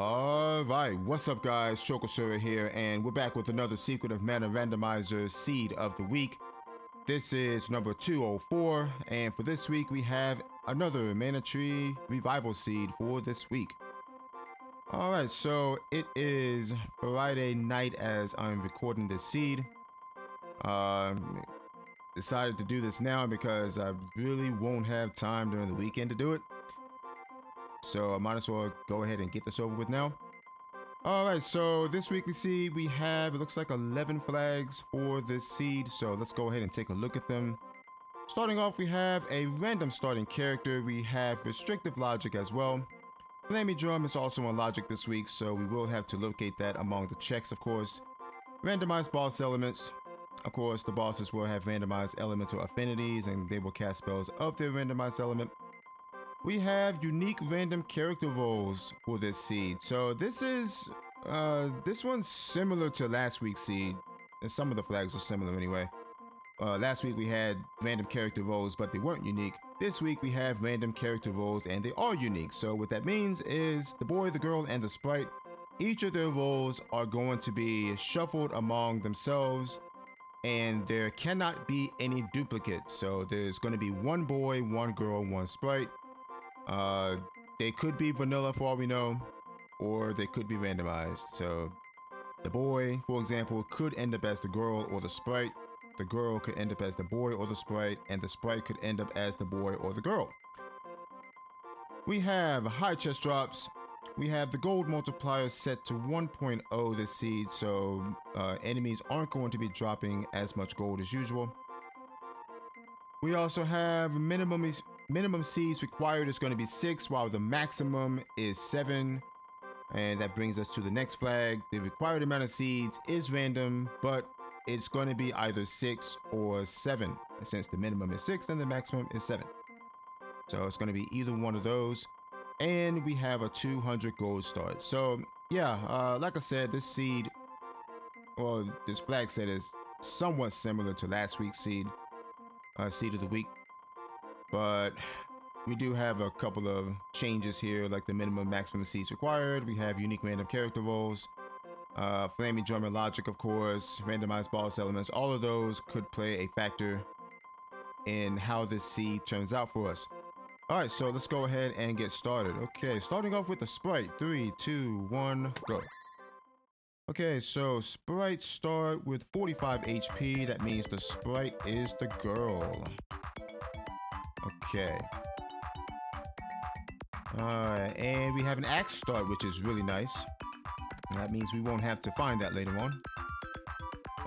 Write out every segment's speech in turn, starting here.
Alright, what's up guys, Chocosura here, and we're back with another Secret of Mana Randomizer Seed of the Week. This is number 204, and for this week we have another Mana Tree Revival Seed for this week. Alright, so it is Friday night as I'm recording this seed. Decided to do this now because I really won't have time during the weekend to do it. So I might as well go ahead and get this over with now. Alright, so this week we have, it looks like 11 flags for this seed. So let's go ahead and take a look at them. Starting off, we have a random starting character. We have restrictive logic as well. Flamey Drum is also on logic this week, so we will have to locate that among the checks, of course. Randomized boss elements. Of course, the bosses will have randomized elemental affinities and they will cast spells of their randomized element. We have unique random character roles for this seed. So this one's similar to last week's seed, and some of the flags are similar anyway. Last week we had random character roles, but they weren't unique. This week we have random character roles, and they are unique. So what that means is the boy, the girl, and the sprite, each of their roles are going to be shuffled among themselves, and there cannot be any duplicates. So there's going to be one boy, one girl, one sprite. They could be vanilla for all we know, or they could be randomized. So the boy, for example, could end up as the girl or the sprite. The girl could end up as the boy or the sprite, and the sprite could end up as the boy or the girl. We have high chest drops. We have the gold multiplier set to 1.0 this seed, so enemies aren't going to be dropping as much gold as usual. We also have minimum seeds required is going to be 6, while the maximum is 7. And that brings us to the next flag. The required amount of seeds is random, but it's going to be either 6 or 7, since the minimum is 6 and the maximum is 7. So it's going to be either one of those. And we have a 200 gold start. So yeah, like I said, this seed, or this flag set, is somewhat similar to last week's seed of the week. But we do have a couple of changes here, like the minimum maximum seeds required. We have unique random character roles, flaming drum and logic, of course, randomized boss elements. All of those could play a factor in how this seed turns out for us. Alright, so let's go ahead and get started. Okay, starting off with the sprite. 3, 2, 1, go. Okay, so sprites start with 45 HP. That means the sprite is the girl. Okay. Alright, and we have an axe start, which is really nice. That means we won't have to find that later on.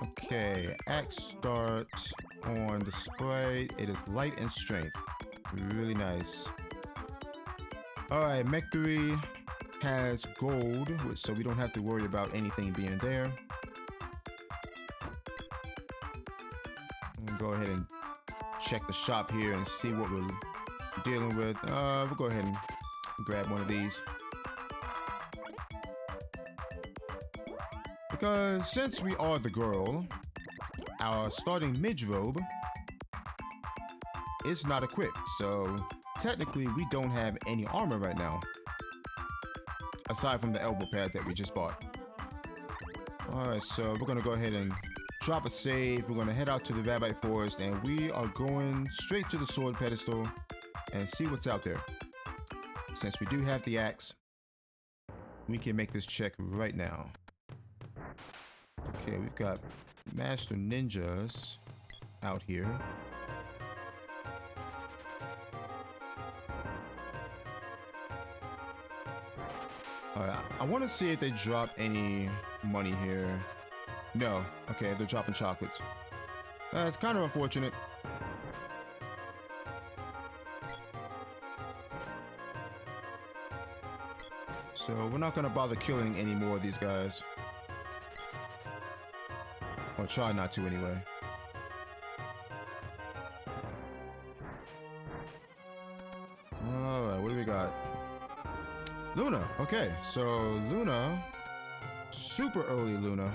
Okay, axe start on the sprite. It is light and strength. Really nice. Alright, Mech 3 has gold, so we don't have to worry about anything being there. Go ahead and check the shop here and see what we're dealing with. We'll go ahead and grab one of these. Because since we are the girl, our starting mid-robe is not equipped. So technically we don't have any armor right now, aside from the elbow pad that we just bought. Alright, so we're going to go ahead and drop a save. We're going to head out to the Rabite Forest, and we are going straight to the sword pedestal and see what's out there. Since we do have the axe, we can make this check right now. Okay, we've got Master Ninjas out here. Alright, I want to see if they drop any money here. No. Okay, they're dropping chocolates. It's kind of unfortunate. So we're not going to bother killing any more of these guys. Or try not to anyway. Alright, what do we got? Luna. Okay, so Luna. Super early Luna.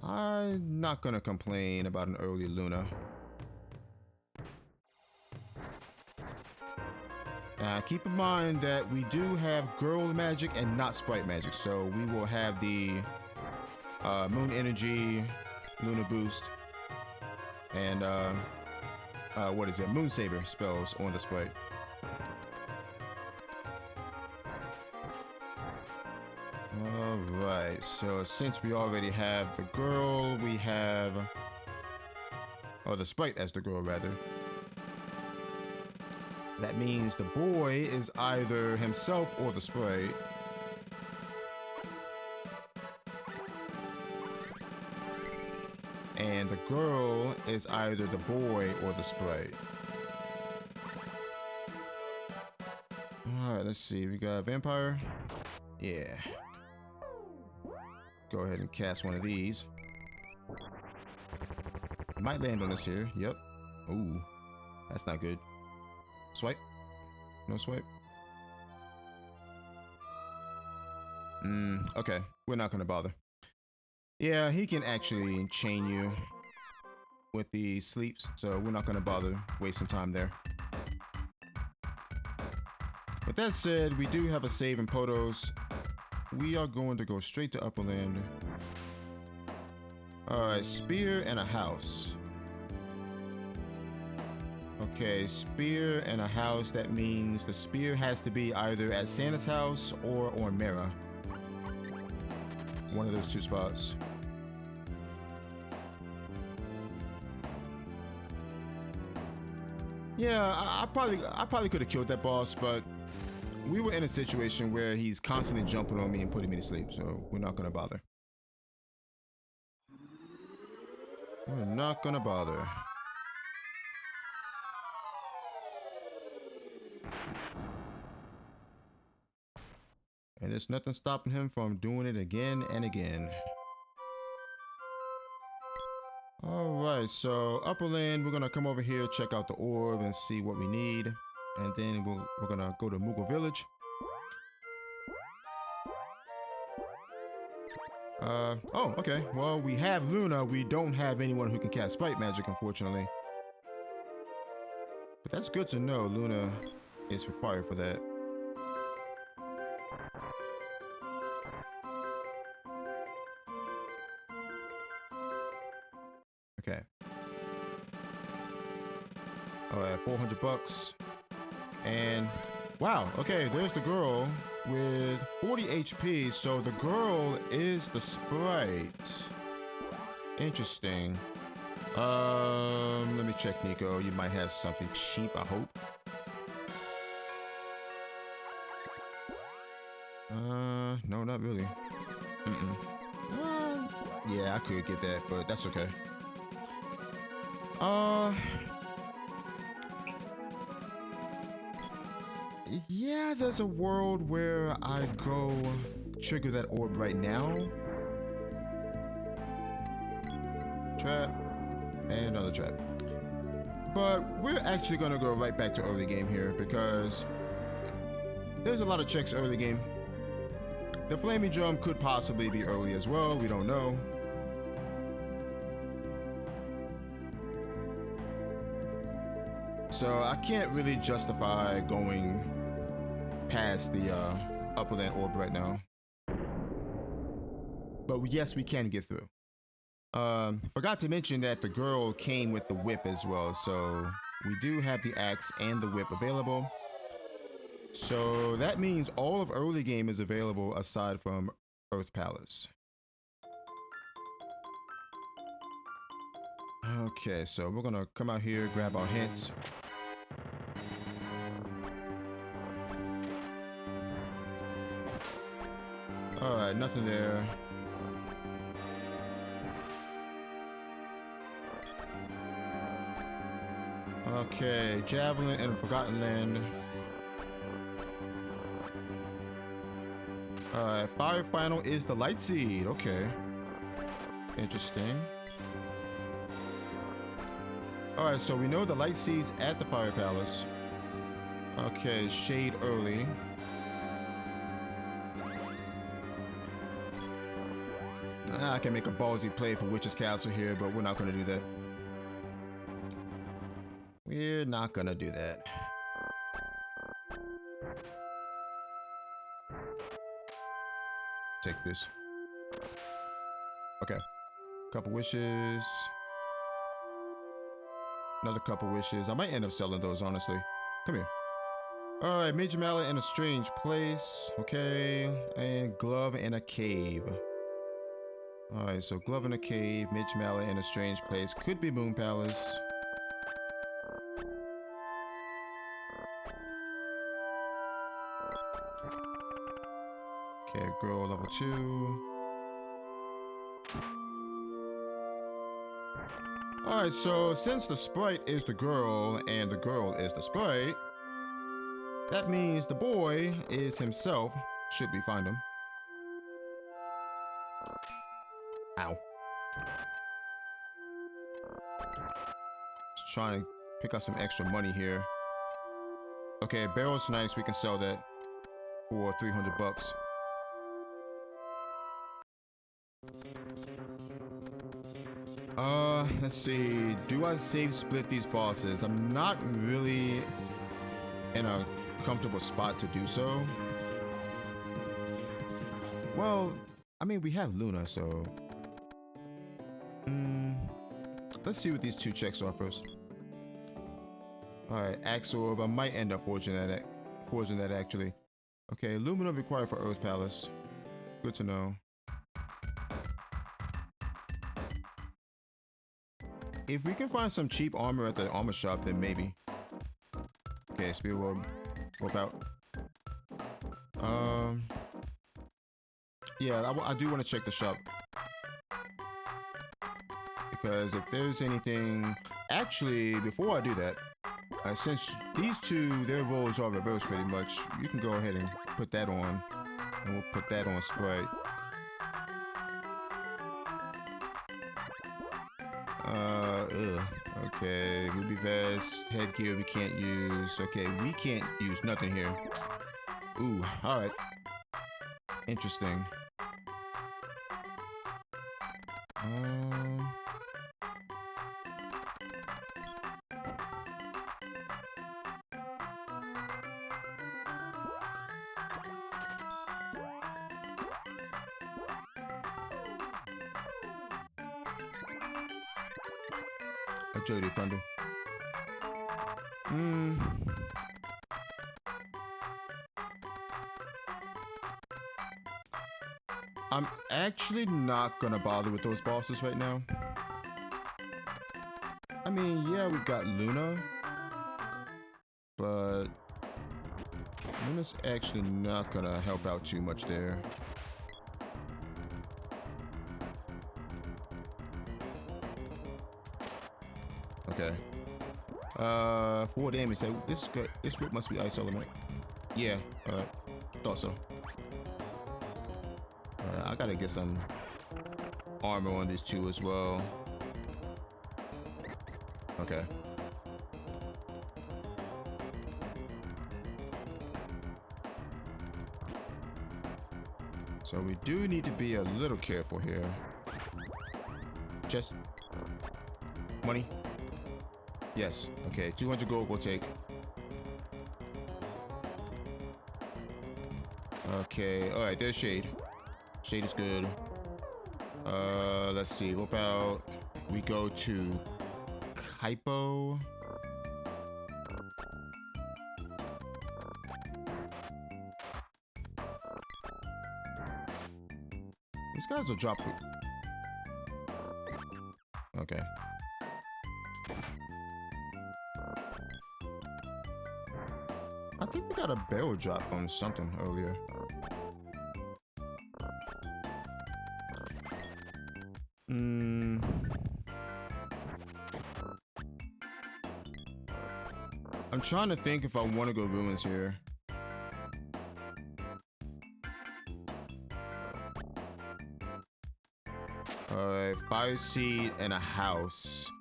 I'm not gonna complain about an early Luna. Keep in mind that we do have girl magic and not sprite magic, so we will have the moon energy, lunar boost, and what is it, moon saber spells on the sprite. Alright, so since we already have the girl, we have, or the sprite as the girl rather, that means the boy is either himself or the sprite. And the girl is either the boy or the sprite. Alright, let's see. We got a vampire. Yeah. Go ahead and cast one of these. Might land on this here. Yep. Ooh. That's not good. Swipe. No swipe. Okay. We're not gonna bother. Yeah, he can actually chain you with the sleeps, so we're not gonna bother wasting time there. With that said, we do have a save in Potos. We are going to go straight to Upperland. Alright, spear and a house. Okay, spear and a house. That means the spear has to be either at Santa's house or on Mera. One of those two spots. Yeah, I probably could have killed that boss, but we were in a situation where he's constantly jumping on me and putting me to sleep, so we're not gonna bother. We're not gonna bother. And there's nothing stopping him from doing it again and again. Alright, so Upperland, we're gonna come over here, check out the orb and see what we need. And then we're gonna go to Moogle Village. Oh, okay. Well, we have Luna. We don't have anyone who can cast Sprite Magic, unfortunately. But that's good to know. Luna is required for that. Okay. Alright, 400 bucks. And wow, okay, there's the girl with 40 HP. So the girl is the sprite. Interesting. Let me check, Nico. You might have something cheap, I hope. No, not really. Yeah, I could get that, but that's okay. Yeah, there's a world where I go trigger that orb right now. Trap. And another trap. But we're actually gonna go right back to early game here because there's a lot of checks early game. The flaming drum could possibly be early as well, we don't know. So I can't really justify going past the Upperland orb right now. But yes, we can get through. Forgot to mention that the girl came with the whip as well, so we do have the axe and the whip available. So that means all of early game is available aside from Earth Palace. Okay, so we're gonna come out here, grab our hints. Alright, nothing there. Okay, Javelin and Forgotten Land. Alright, Fire Final is the Light Seed. Okay. Interesting. Alright, so we know the Light Seed's at the Fire Palace. Okay, Shade early. I can make a ballsy play for Witch's Castle here, but we're not going to do that. We're not going to do that. Take this. Okay. Couple wishes. Another couple wishes. I might end up selling those, honestly. Come here. Alright, Major Mallet in a strange place. Okay. And glove in a cave. Alright, so glove in a cave, Major Mallet in a strange place. Could be Moon Palace. Okay, girl level 2. Alright, so since the sprite is the girl and the girl is the sprite, that means the boy is himself. Should we find him? Ow. Just trying to pick up some extra money here. Okay, barrel snipes, we can sell that for 300 bucks. Let's see. Do I save split these bosses? I'm not really in a comfortable spot to do so. Well, I mean, we have Luna, so... let's see what these two checks are first. Alright, Axe Orb. I might end up forging that actually. Okay, Lumina required for Earth Palace. Good to know. If we can find some cheap armor at the armor shop, then maybe. Okay, Spear Orb. Warp out. Yeah, I do want to check the shop. Because if there's anything... Actually, before I do that, since these two, their roles are reversed pretty much, you can go ahead and put that on. And we'll put that on Sprite. Okay, Ruby Vest, headgear we can't use. Okay, we can't use nothing here. Ooh, alright. Interesting. Agility Thunder. I'm actually not gonna bother with those bosses right now. I mean, yeah, we've got Luna, but Luna's actually not gonna help out too much there. Okay. 4 damage. This whip must be ice element. Yeah. Thought so. I gotta get some armor on these two as well. Okay. So we do need to be a little careful here. Just money. Yes. Okay. 200 gold we'll take. Okay. All right. There's Shade. Shade is good. Let's see. What about we go to Hypo? These guys will drop. Okay. I think we got a barrel drop on something earlier. I'm trying to think if I want to go ruins here. Alright, fire seed and a house.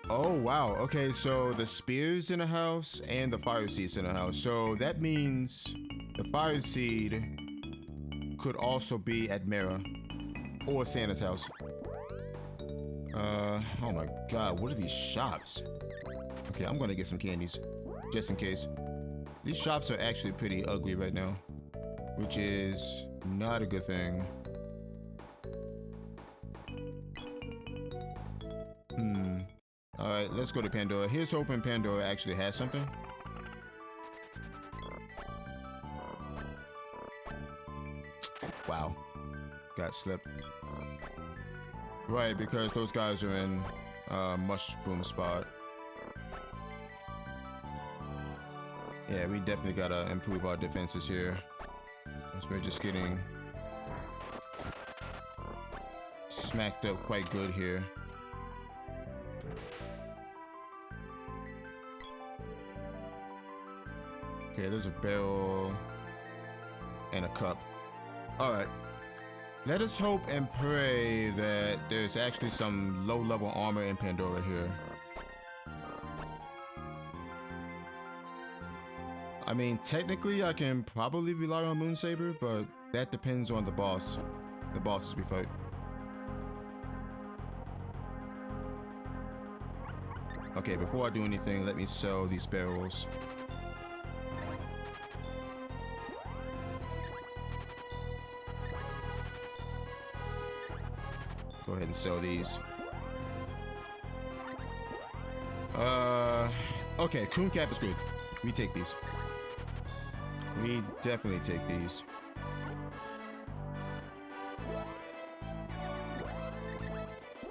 Oh wow, okay, so the spear's in a house and the fire seed's in a house. So that means the fire seed could also be at Mira or Santa's house. Oh my god, what are these shops? Okay, I'm gonna get some candies, just in case. These shops are actually pretty ugly right now, which is not a good thing. Alright, let's go to Pandora. Here's hoping Pandora actually has something. Wow. Got slipped. Right, because those guys are in mushroom spot. Yeah, we definitely gotta improve our defenses here. Because we're just getting smacked up quite good here. Okay, there's a barrel and a cup. Alright. Let us hope and pray that there's actually some low-level armor in Pandora here. I mean, technically I can probably rely on Moonsaber, but that depends on the boss. The bosses we fight. Okay, before I do anything, let me sell these barrels. Go ahead and sell these. Okay, Coon Cap is good. We take these. We definitely take these.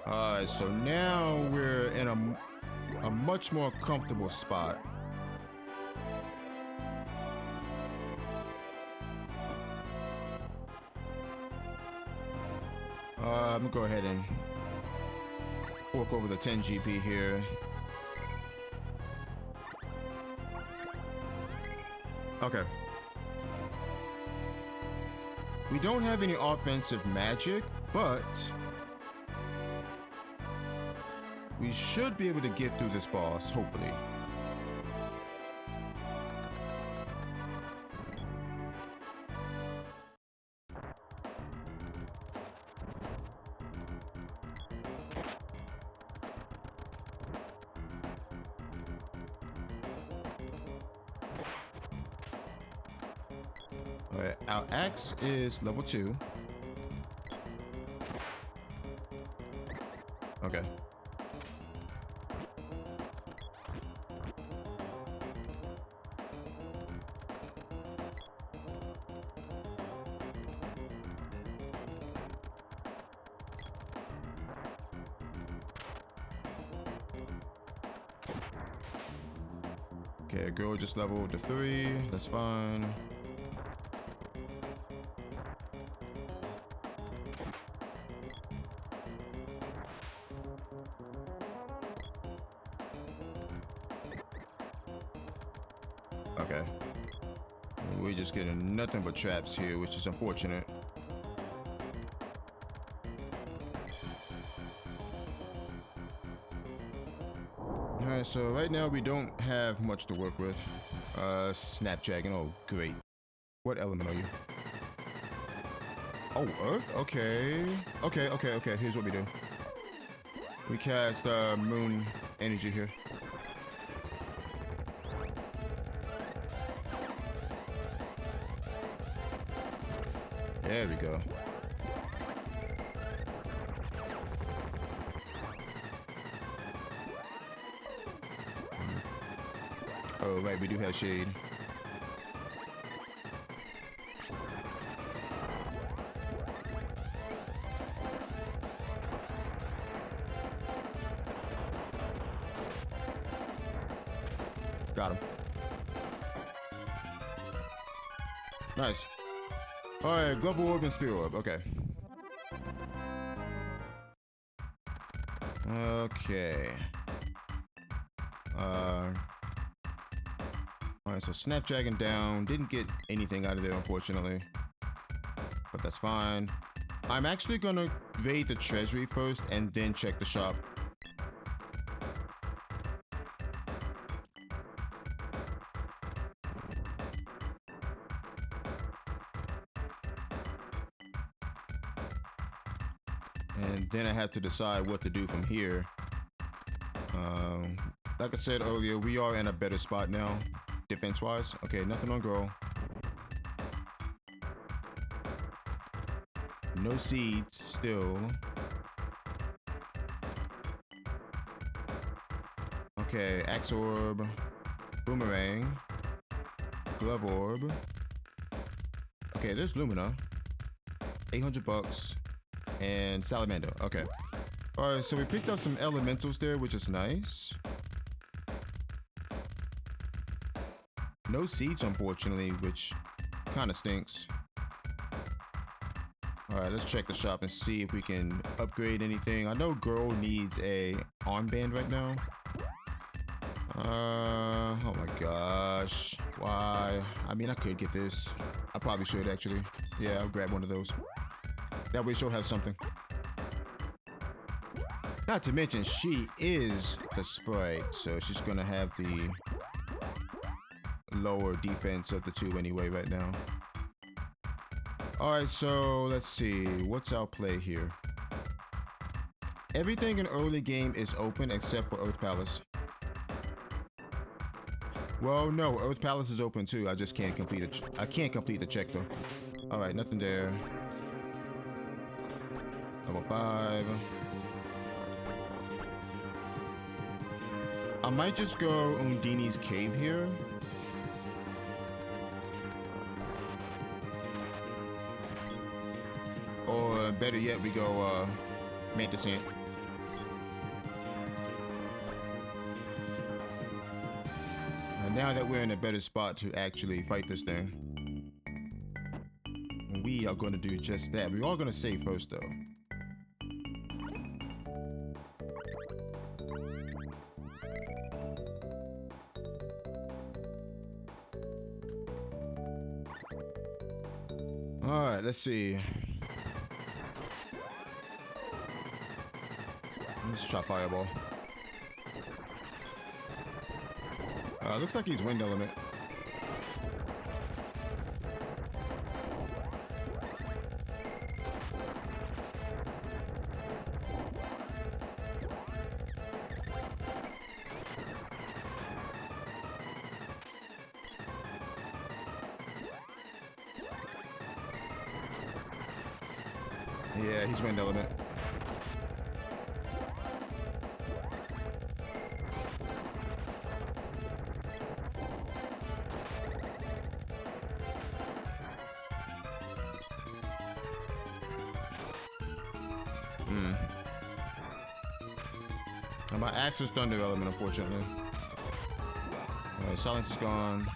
Alright, so now we're in a much more comfortable spot. I'm gonna go ahead and fork over the 10 GP here. Okay. We don't have any offensive magic, but we should be able to get through this boss, hopefully. Alright, our axe is level 2. Okay. Okay, girl just leveled to 3. That's fine. Okay. We're just getting nothing but traps here, which is unfortunate. Alright, so right now we don't have much to work with. Snapdragon, oh great. What element are you? Oh, Earth? Okay. Okay, here's what we do. We cast Moon Energy here. There we go. Oh, right, we do have shade. Got him. Nice. Alright, Global Orb and Spear Orb, okay. Okay. Alright, so Snapdragon down. Didn't get anything out of there, unfortunately. But that's fine. I'm actually gonna raid the treasury first and then check the shop. And then I have to decide what to do from here. Like I said earlier, we are in a better spot now. defense-wise. Okay, nothing on girl. No seeds still. Okay, axe orb, boomerang, glove orb. Okay, there's Lumina. 800 bucks. And salamander. Okay. Alright, so we picked up some elementals there, which is nice. No seeds, unfortunately, which kind of stinks. Alright, let's check the shop and see if we can upgrade anything. I know girl needs a armband right now. Oh my gosh. Why? I mean, I could get this. I probably should, actually. Yeah, I'll grab one of those. That way she'll have something. Not to mention, she is the sprite, so she's gonna have the lower defense of the two anyway right now. Alright, so let's see. What's our play here? Everything in early game is open except for Earth Palace. Well, no, Earth Palace is open too. I just can't complete it. I can't complete the check though. Alright, nothing there. Level 5. I might just go Undini's cave here. Or better yet, we go Mantis Ant. And now that we're in a better spot to actually fight this thing, we are going to do just that. We are going to save first though. Alright, let's see. Let's try Fireball. Looks like he's Wind Element. Yeah, he's Wind Element. My axe is Thunder Element, unfortunately. Alright, silence is gone.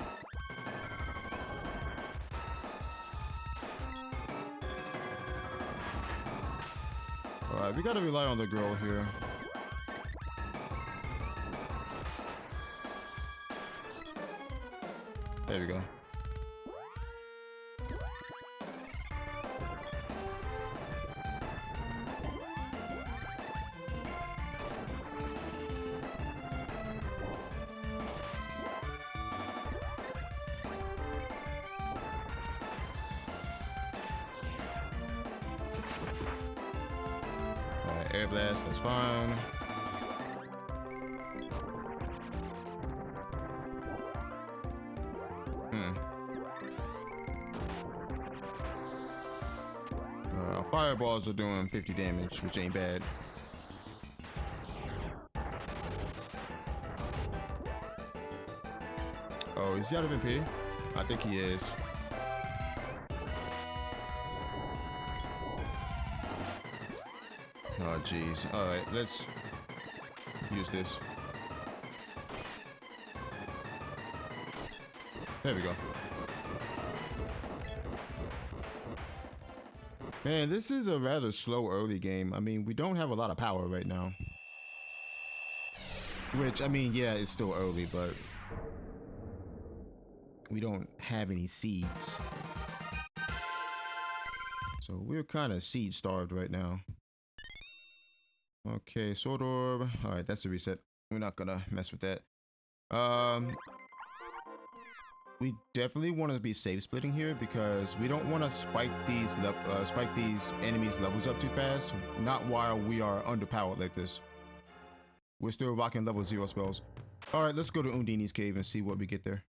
Alright, we gotta rely on the girl here. There we go. Air Blast, that's fine. Our fireballs are doing 50 damage, which ain't bad. Oh, is he out of MP? I think he is. Oh jeez. Alright, let's use this. There we go. Man, this is a rather slow early game. I mean, we don't have a lot of power right now. Which, I mean, yeah, it's still early, but we don't have any seeds. So we're kind of seed starved right now. Okay, Sword Orb. Alright, that's a reset. We're not gonna mess with that. We definitely want to be safe splitting here because we don't want to spike these enemies levels up too fast. Not while we are underpowered like this. We're still rocking level 0 spells. Alright, let's go to Undini's cave and see what we get there.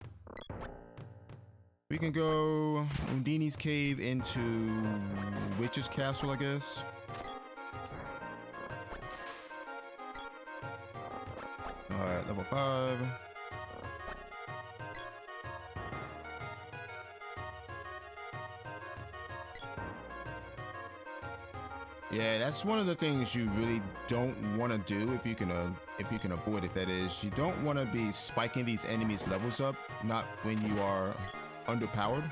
We can go Undini's cave into Witch's Castle, I guess. Alright, level 5. Yeah, that's one of the things you really don't want to do if you can avoid it. That is, you don't want to be spiking these enemies' levels up, not when you are underpowered.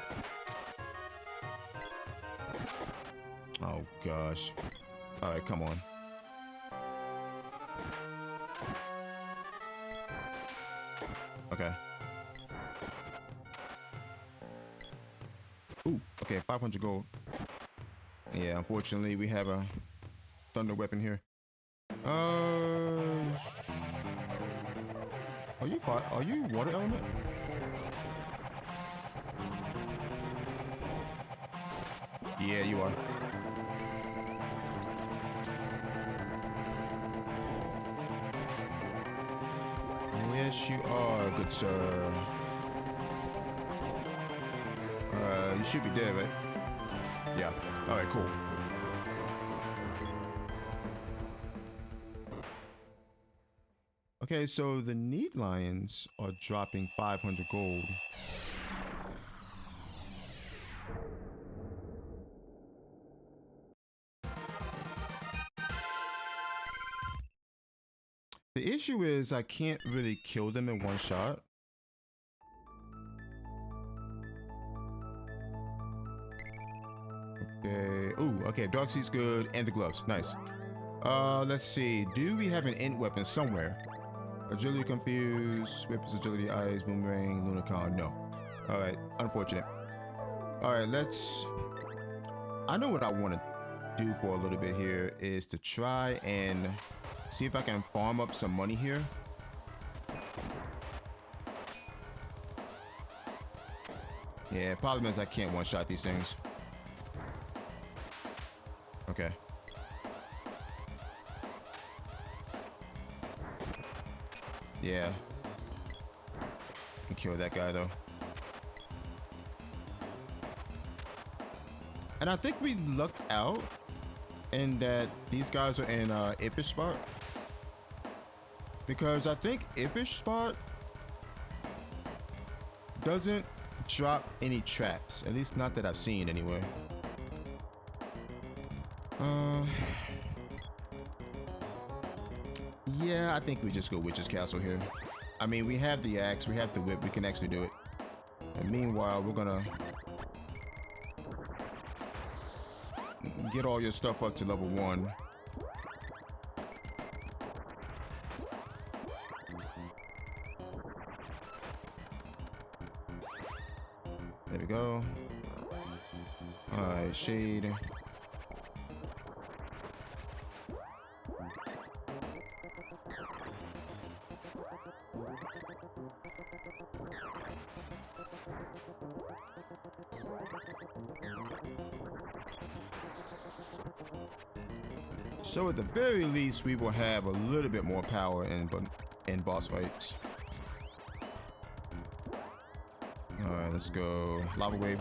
Oh gosh. All right, come on. Okay. Ooh, okay, 500 gold. Yeah, unfortunately, we have a thunder weapon here. Are you fire? Are you water element? Yeah, you are. Yes, you are, good sir. You should be dead, right? Yeah. All right, cool. Okay, so the Need Lions are dropping 500 gold. The issue is I can't really kill them in one shot. Okay. Ooh, okay. Dark Seed's good, and the gloves. Nice. Let's see. Do we have an int weapon somewhere? Agility confused, weapons agility, eyes, boomerang, lunicon. No. All right. Unfortunate. All right. Let's. I know what I want to do for a little bit here is to try and see if I can farm up some money here. Yeah. Problem is I can't one-shot these things. Okay. Yeah. Can kill that guy though. And I think we lucked out in that these guys are in Ifish spot. Because I think Ifish spot doesn't drop any traps. At least not that I've seen anyway. Yeah, I think we just go Witch's Castle here. I mean, we have the axe, we have the whip, we can actually do it. And meanwhile, we're gonna get all your stuff up to level 1. There we go. Alright, shade. So at the very least, we will have a little bit more power in boss fights. All right, let's go. Lava wave.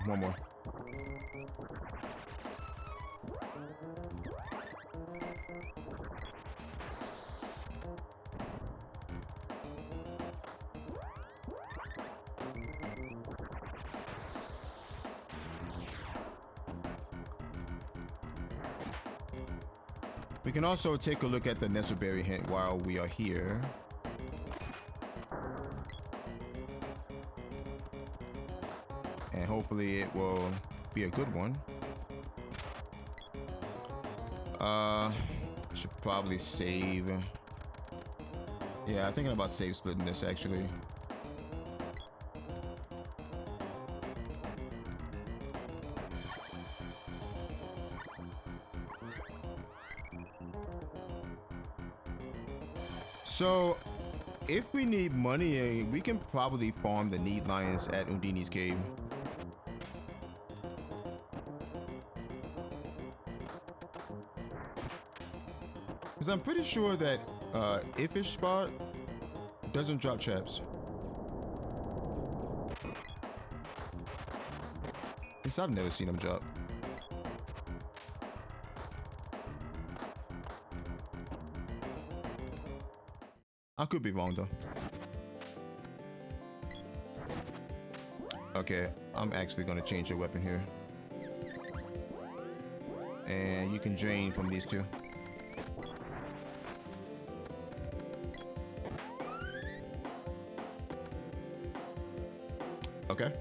One more. We can also take a look at the Nettleberry hint while we are here. And hopefully it will be a good one. Should probably save. Yeah, I'm thinking about save splitting this actually. So, if we need money, we can probably farm the Need Lions at Undini's cave. Because I'm pretty sure that Ifish spot doesn't drop traps. At least I've never seen them drop. I could be wrong though. Okay, I'm actually gonna change your weapon here. And you can drain from these two. Okay.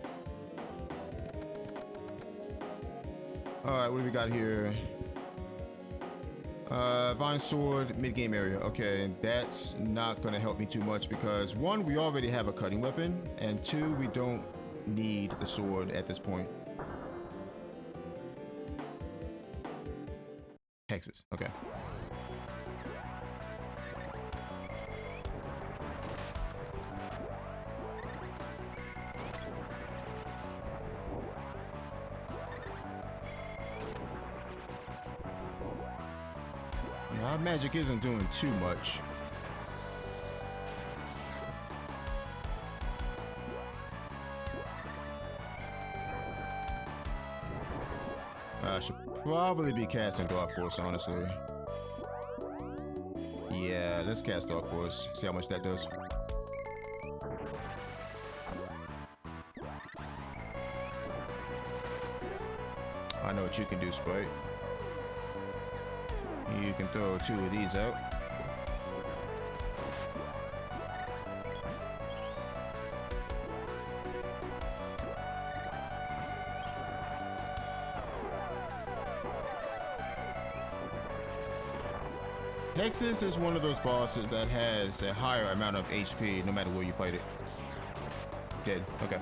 Alright, what do we got here? Vine Sword, mid-game area. Okay, that's not gonna help me too much because one, we already have a cutting weapon, and two, we don't need the sword at this point. Hexes, okay. Our magic isn't doing too much. I should probably be casting Dark Force, honestly. Yeah, let's cast Dark Force. See how much that does. I know what you can do, Sprite. You can throw two of these out. Hexus is one of those bosses that has a higher amount of HP no matter where you fight it. Dead. Okay.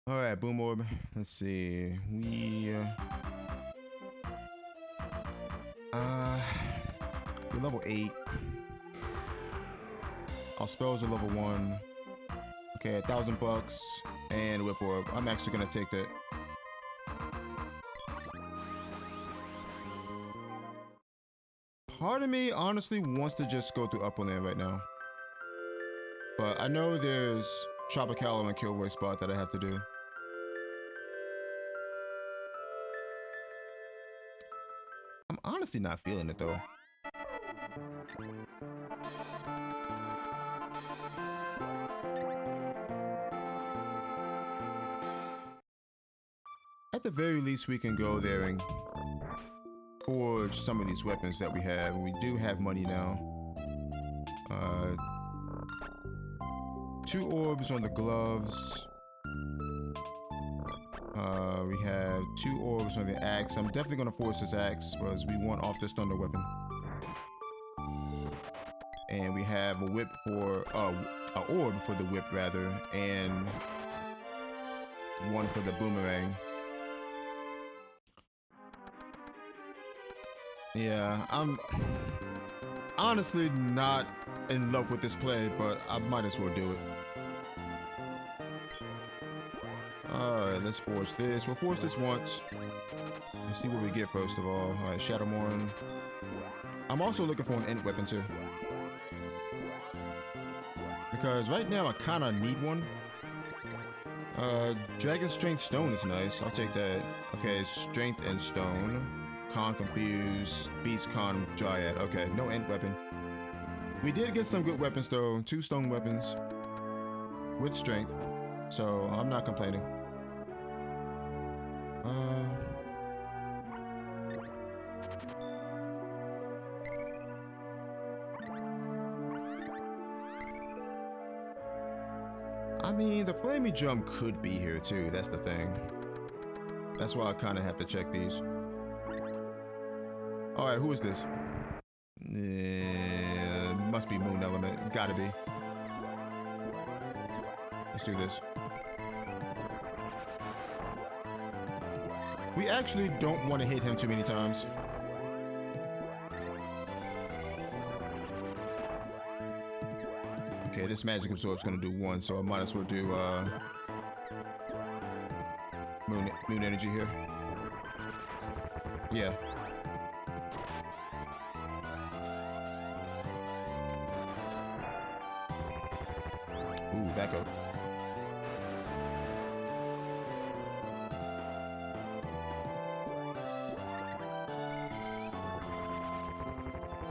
Alright, Boom Orb. Let's see. We're level 8. Our spells are level 1. Okay, $1,000 and Whip Orb. I'm actually gonna take that. Part of me honestly wants to just go through Upper Land right now. But I know there's Tropicalia and Killway spot that I have to do. I'm honestly not feeling it though. At the very least, we can go there and forge some of these weapons that we have. We do have money now. 2 orbs on the gloves. We have 2 orbs on the axe. I'm definitely gonna force this axe because we want off this thunder weapon. And we have a whip for an orb for the whip rather, and one for the boomerang. Yeah, I'm honestly not in love with this play, but I might as well do it. Alright, let's force this. We'll force this once. Let's see what we get first of all. Alright, Shadowmourne. I'm also looking for an int weapon too. Because right now I kinda need one. Dragon Strength Stone is nice. I'll take that. Okay, Strength and Stone. Con Confuse, Beast Con Dryad. Okay, no int weapon. We did get some good weapons though. 2 stone weapons with strength, so I'm not complaining. I mean, the flaming jump could be here too. That's the thing. That's why I kind of have to check these. All right, who is this? Must be Moon Element. Gotta be. Let's do this. we actually don't want to hit him too many times. Okay, this magic absorb's gonna do one, so I might as well do moon energy here. Yeah. Ooh, back up.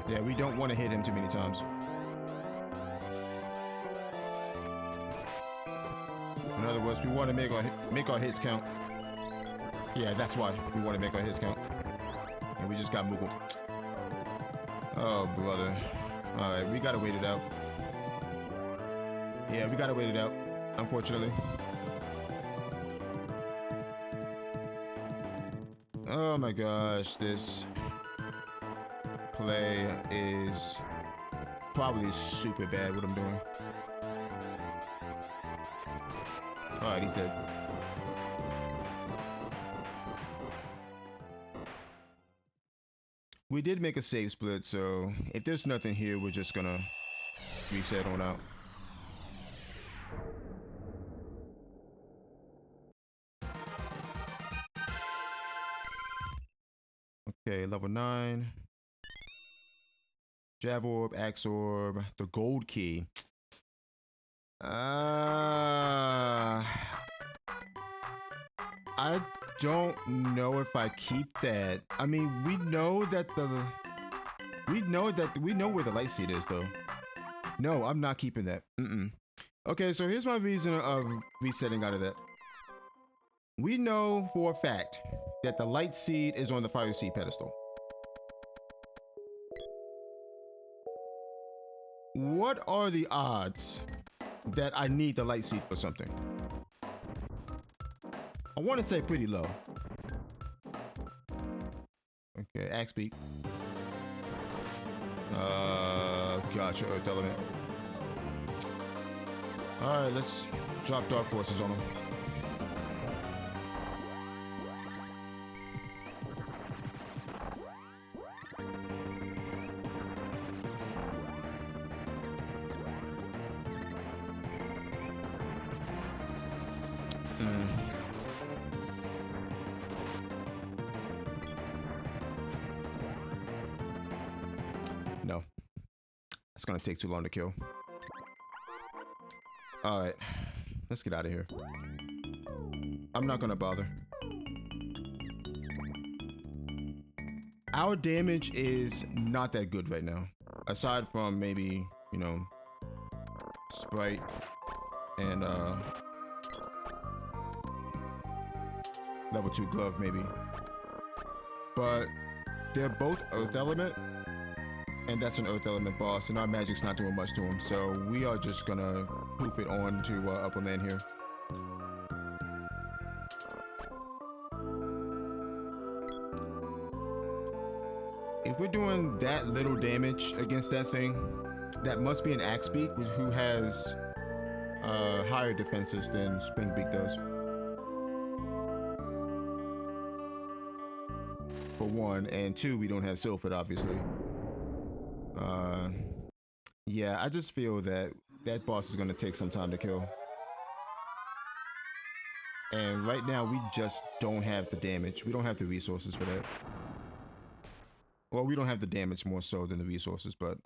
Yeah, we don't want to hit him too many times. In other words, we want to make our hits count. Yeah, that's why we want to make our hits count. And we just got Moogle. Oh, brother. Alright, we gotta wait it out. Yeah, we gotta wait it out, unfortunately. Oh my gosh, this play is probably super bad what I'm doing. Alright, he's dead. We did make a save split, so if there's nothing here, we're just gonna reset on out. Okay, level 9. Jav Orb, Axe Orb, the gold key. I don't know if I keep that. I mean, we know where the light seed is though. No, I'm not keeping that. Okay, so here's my reason of resetting out of that. We know for a fact that the light seed is on the fire seed pedestal. What are the odds that I need the light seed for something? I want to say pretty low. Okay, axe beak. Gotcha, earth element. Alright, let's drop dark forces on him. No. It's gonna take too long to kill. Alright. Let's get out of here. I'm not gonna bother. Our damage is not that good right now. Aside from maybe, you know, Sprite and level 2 glove maybe. But they're both earth element. And that's an earth element boss, and our magic's not doing much to him, so we are just gonna poof it on to upper land here. If we're doing that little damage against that thing, that must be an axe beak who has higher defenses than spring beak does. For one, and two, we don't have Sylphid, obviously. Yeah, I just feel that that boss is going to take some time to kill. And right now, we just don't have the damage. We don't have the resources for that. Well, we don't have the damage more so than the resources, but...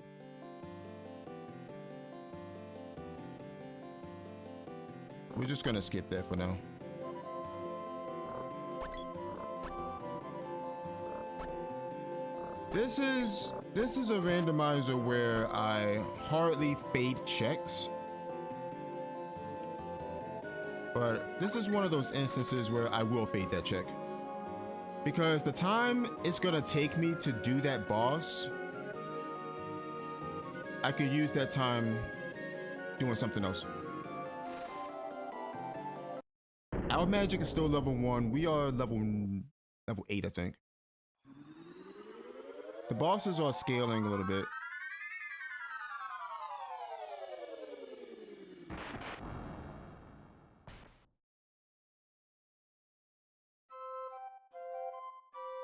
we're just going to skip that for now. This is a randomizer where I hardly fade checks. But this is one of those instances where I will fade that check. Because the time it's gonna take me to do that boss, I could use that time doing something else. Our magic is still level 1. We are level 8, I think. The bosses are scaling a little bit.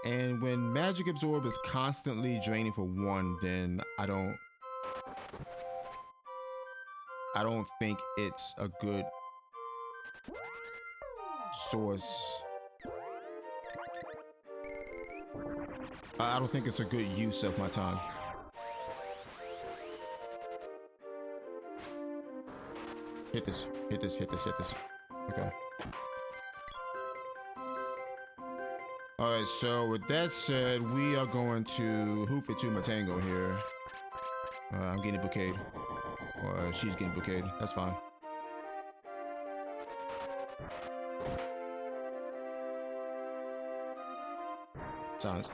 And when magic absorb is constantly draining for 1, then I don't think it's a good source. I don't think it's a good use of my time. Hit this, hit this, hit this, hit this. Okay. Alright, so with that said, we are going to hoof it to Matango here. I'm getting bouqueted. Or she's getting bouqueted. That's fine. Silence.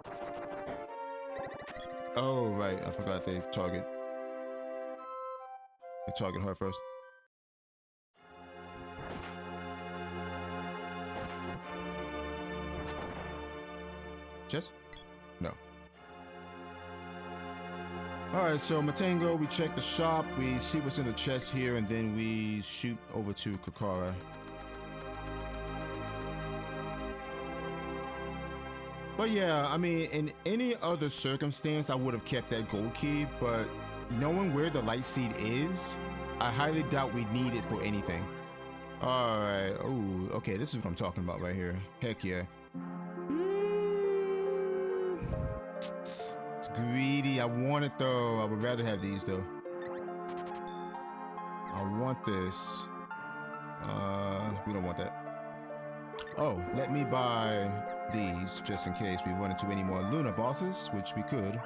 Oh, right. I forgot they target. They target her first. Chest? No. Alright, so Matango, we check the shop, we see what's in the chest here, and then we shoot over to Kakara. But yeah, I mean, in any other circumstance, I would have kept that gold key, but knowing where the light seed is, I highly doubt we need it for anything. Alright, oh, okay, this is what I'm talking about right here. Heck yeah. It's greedy. I want it though. I would rather have these though. I want this. We don't want that. Oh, let me buy these just in case we run into any more Luna bosses, which we could.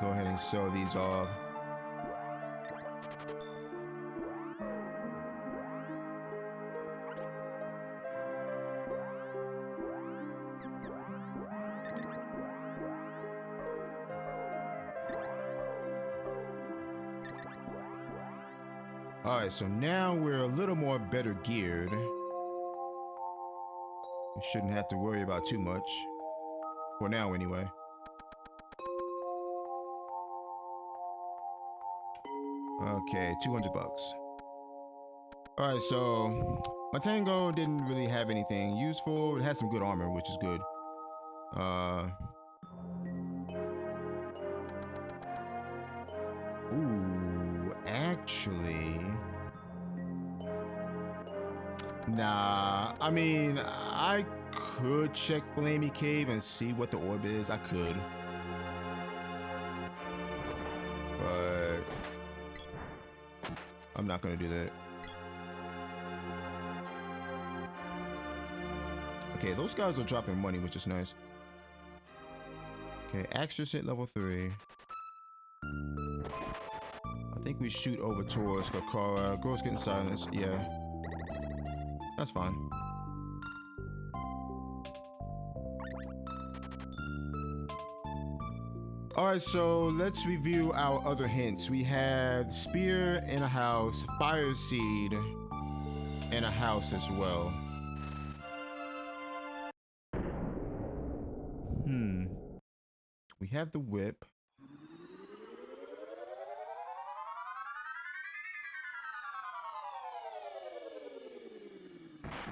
Go ahead and sell these off. Alright, so now we're a little more better geared. We shouldn't have to worry about too much. For now, anyway. Okay, 200 bucks. Alright, so Matango didn't really have anything useful. It had some good armor, which is good. Ooh, actually... Nah, I mean, I could check Flamey Cave and see what the orb is. I could. But I'm not gonna do that. Okay, those guys are dropping money, which is nice. Okay, Axis hit level 3. I think we shoot over towards Kakara. Girl's getting silenced. Yeah. That's fine. Alright, so let's review our other hints. We have Spear in a house, Fire Seed in a house as well. We have the whip.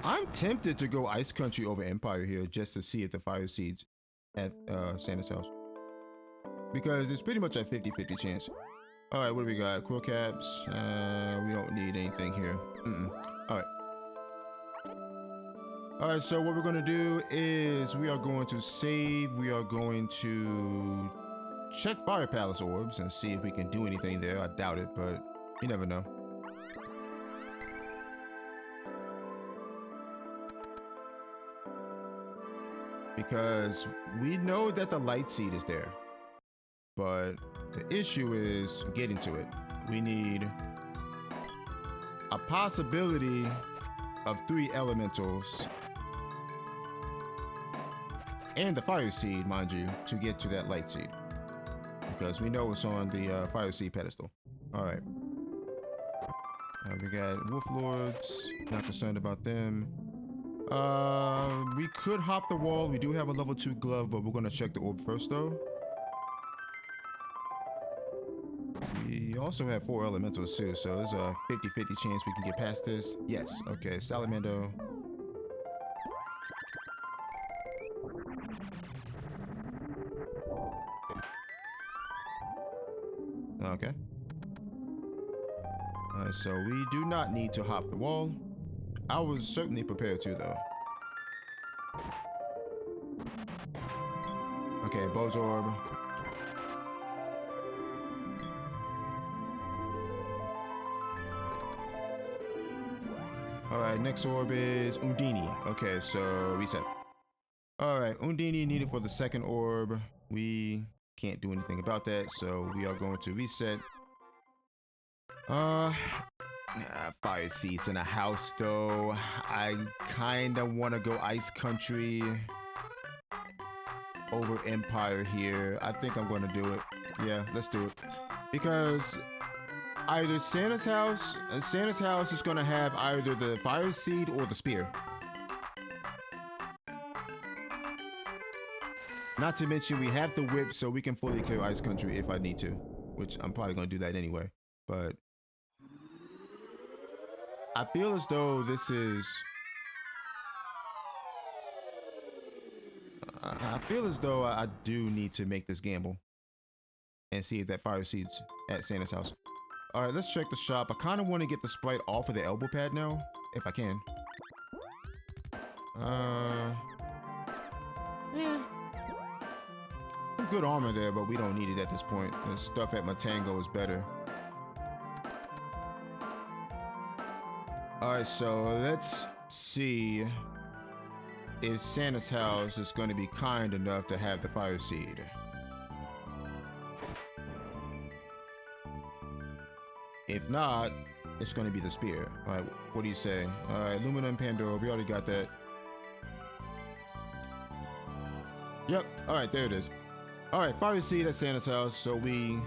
I'm tempted to go Ice Country over Empire here just to see if the Fire Seed's at Santa's house. Because it's pretty much a 50-50 chance. Alright, what do we got? Quill caps. We don't need anything here. Alright. Alright, so what we're going to do is we are going to save. We are going to check Fire Palace orbs and see if we can do anything there. I doubt it, but you never know. Because we know that the light seed is there. But the issue is getting to it. We need a possibility of 3 elementals and the fire seed, mind you, to get to that light seed. Because we know it's on the fire seed pedestal. Alright. We got Wolf Lords. Not concerned about them. We could hop the wall. We do have a level 2 glove, but we're going to check the orb first though. We also have 4 elementals too, so there's a 50-50 chance we can get past this. Yes, okay, Salamando. Okay. So we do not need to hop the wall. I was certainly prepared to, though. Okay, Bose Orb. Alright, next orb is Undini. Okay, so reset. Alright, Undini needed for the second orb. We can't do anything about that, so we are going to reset. Fire seeds in a house, though. I kinda want to go Ice Country over Empire here. I think I'm going to do it. Yeah, let's do it. Because either Santa's house is going to have either the fire seed or the spear. Not to mention we have the whip, so we can fully clear Ice Country if I need to, which I'm probably going to do that anyway. But I feel as though this is... I feel as though I do need to make this gamble and see if that fire seed's at Santa's house. Alright, let's check the shop. I kind of want to get the sprite off of the elbow pad now, if I can. Yeah. Good armor there, but we don't need it at this point. The stuff at Matango is better. Alright, so let's see if Santa's house is going to be kind enough to have the fire seed. If not, it's going to be the spear. Alright, what do you say? Alright, Lumina and Pandora, we already got that. Yep, alright, there it is. Alright, fire seed at Santa's house, so we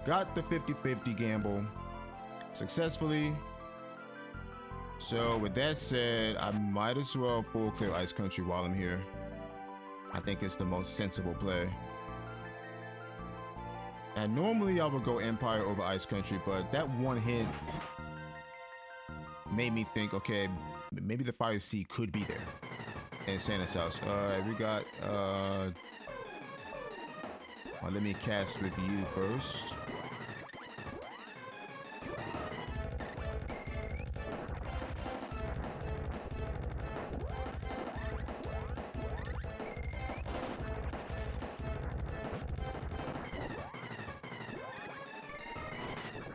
got the 50-50 gamble successfully. So with that said, I might as well full clear Ice Country while I'm here. I think it's the most sensible play. And normally I would go Empire over Ice Country, but that one hit made me think, okay, maybe the fire seed could be there in Santa's house. Alright, we got well, let me cast with you first.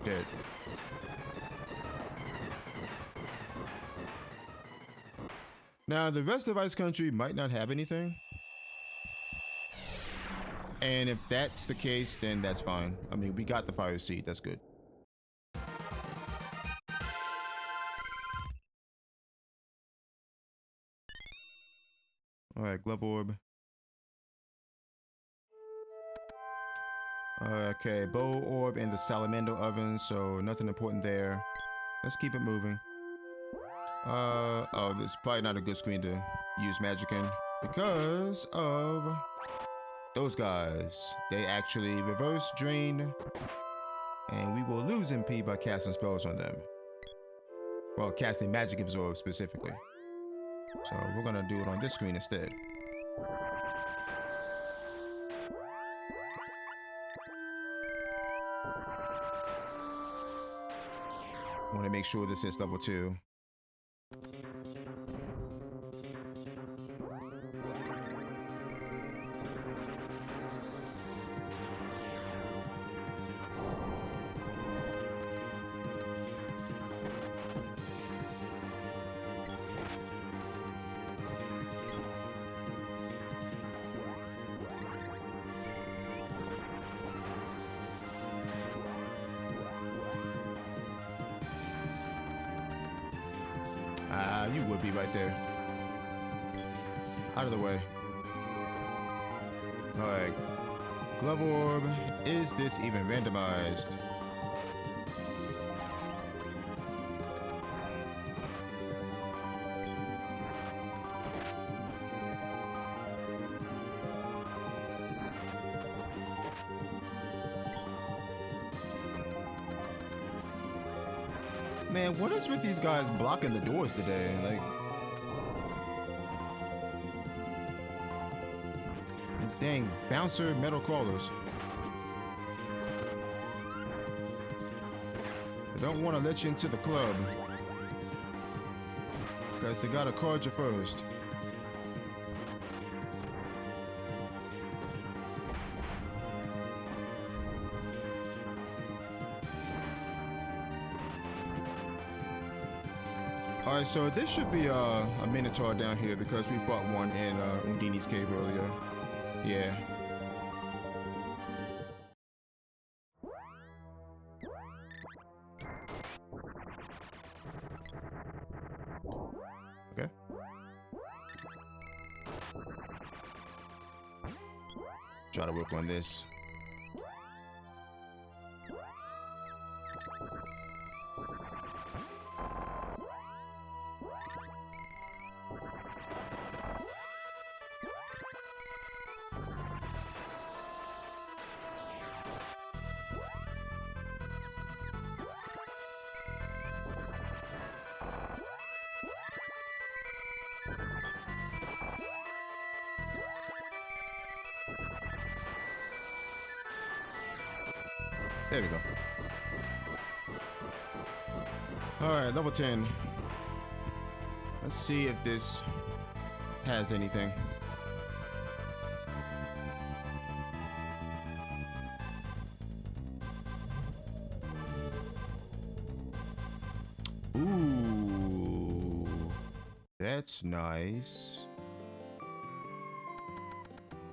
Dead. Now, the rest of Ice Country might not have anything. And if that's the case, then that's fine. I mean, we got the fire seed. That's good. Alright, glove orb. Okay, bow orb and the salamander oven, so nothing important there. Let's keep it moving. Oh, this is probably not a good screen to use magic in because of those guys. They actually reverse drain, and we will lose MP by casting spells on them. Well, casting magic absorb specifically. So we're gonna do it on this screen instead. I want to make sure this is level 2. You would be right there. Out of the way. Alright. Glove orb. Is this even randomized? Man, what is with these guys blocking the doors today? Like, dang, bouncer metal crawlers. I don't want to let you into the club. Because they gotta card you first. Alright, so this should be a Minotaur down here because we fought one in Undini's cave earlier. Yeah. Okay. Try to work on this. There we go. Alright, level 10. Let's see if this has anything. Ooh, that's nice.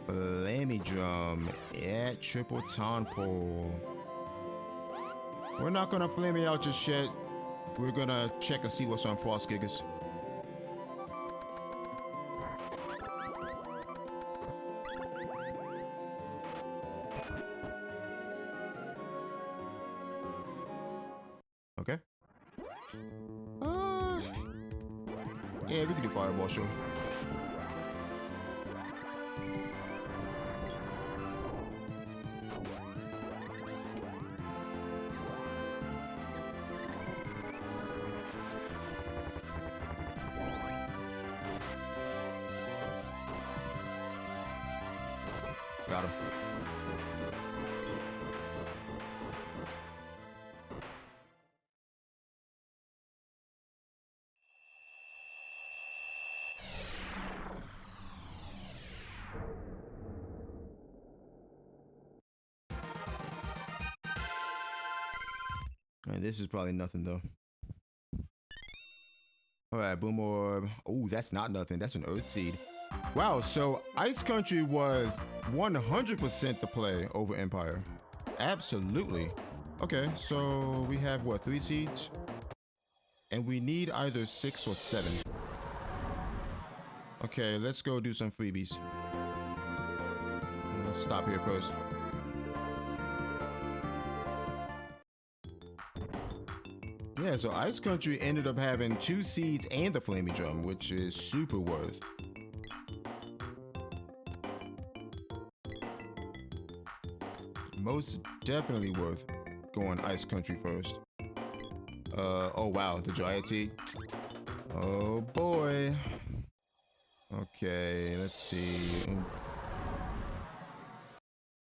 Flammy drum at triple tonpole. We're not gonna flame it out just yet. We're gonna check and see what's on Frost Gigas. Okay. Yeah, we can do Fireball, sure. Got him. Alright, this is probably nothing though. Alright, Boom Orb. Oh, that's not nothing. That's an Earth Seed. Wow, so Ice Country was 100% the play over Empire. Absolutely. Okay, so we have what, 3 seeds? And we need either 6 or 7. Okay, let's go do some freebies. Let's stop here first. Yeah, so Ice Country ended up having 2 seeds and the Flaming Drum, which is super worth. Most definitely worth going Ice Country first. Oh wow, the Dryad Seed. Oh boy. Okay, let's see.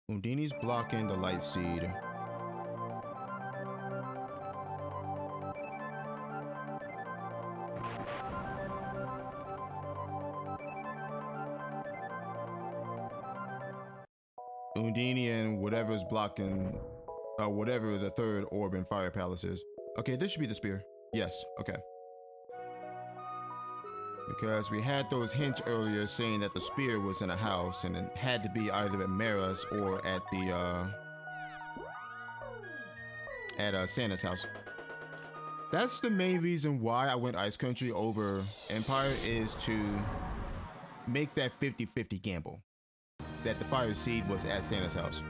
Undini's blocking the Light Seed. Undini and whatever's blocking, whatever the third orb in Fire Palace is. Okay, this should be the spear. Yes, okay. Because we had those hints earlier saying that the spear was in a house and it had to be either at Mara's or at the, Santa's house. That's the main reason why I went Ice Country over Empire, is to make that 50-50 gamble. That the Fire Seed was at Santa's house.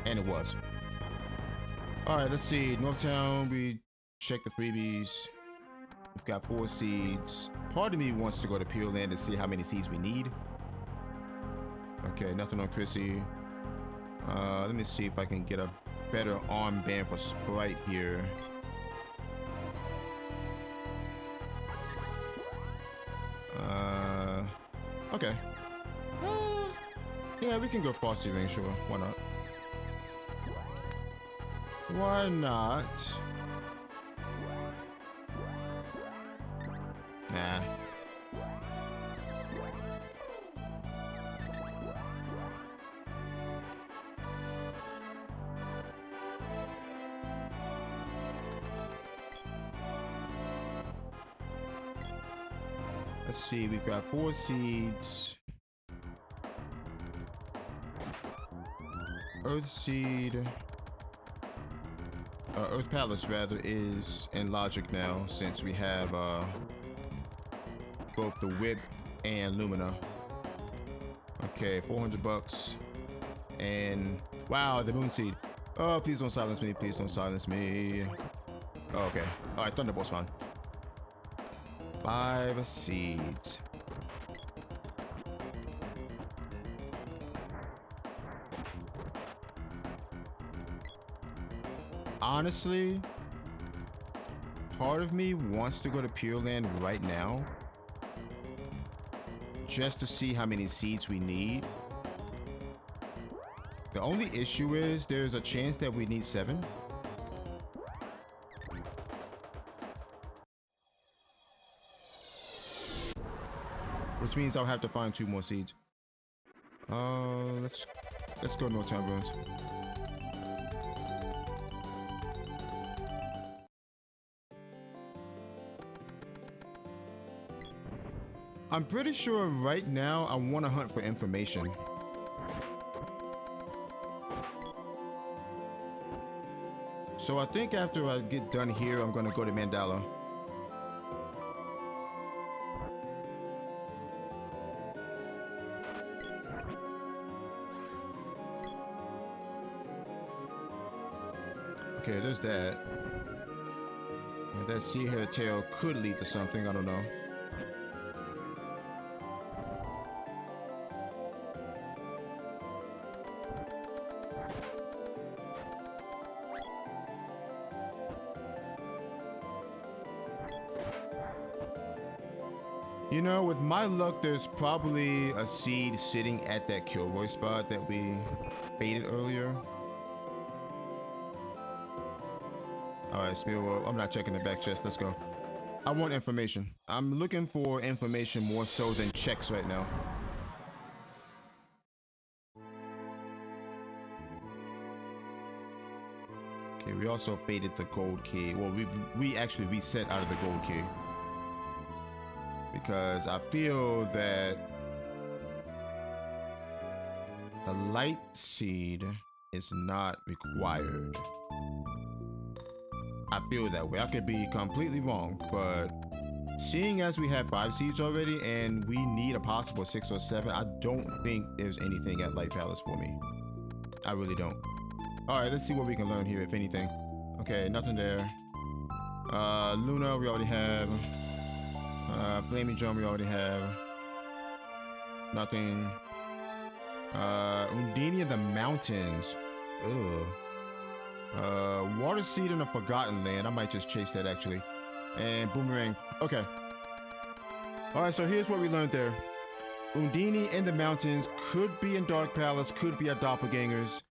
And it was. Alright, let's see. Northtown, we check the freebies. We've got 4 seeds. Part of me wants to go to Pure Land to see how many seeds we need. Okay, nothing on Chrissy. Let me see if I can get a better armband for Sprite here. Okay. Yeah, we can go Frosty Ring, sure. Why not? Why not? Nah. Let's see, we've got 4 seeds. Earth seed, Earth Palace rather, is in logic now since we have both the whip and Lumina. Okay, 400 bucks. And wow, the moon seed. Oh, please don't silence me. Please don't silence me. Oh, okay. All right, Thunderbolt's fine. 5 seeds. Honestly, part of me wants to go to Pure Land right now just to see how many seeds we need. The only issue is there's a chance that we need 7. Which means I'll have to find 2 more seeds. Let's go North Town Ruins. I'm pretty sure right now I want to hunt for information. So I think after I get done here, I'm going to go to Mandala. Okay, there's that. And that sea hare tail could lead to something, I don't know. You know, with my luck, there's probably a seed sitting at that Kilroy spot that we baited earlier. Alright, Spearwolf, I'm not checking the back chest, let's go. I want information. I'm looking for information more so than checks right now. Okay, we also faded the gold key. Well, we actually reset out of the gold key. Because I feel that the light seed is not required. I feel that way. I could be completely wrong, but seeing as we have 5 seeds already and we need a possible 6 or 7, I don't think there's anything at Light Palace for me. I really don't. Alright, let's see what we can learn here, if anything. Okay, nothing there. Luna, we already have. Flaming Drum, we already have. Nothing. Undini in the mountains. Ugh. Water Seed in the Forgotten Land. I might just chase that actually. And Boomerang. Okay. Alright, so here's what we learned there. Undini in the mountains could be in Dark Palace, could be at Doppelgangers.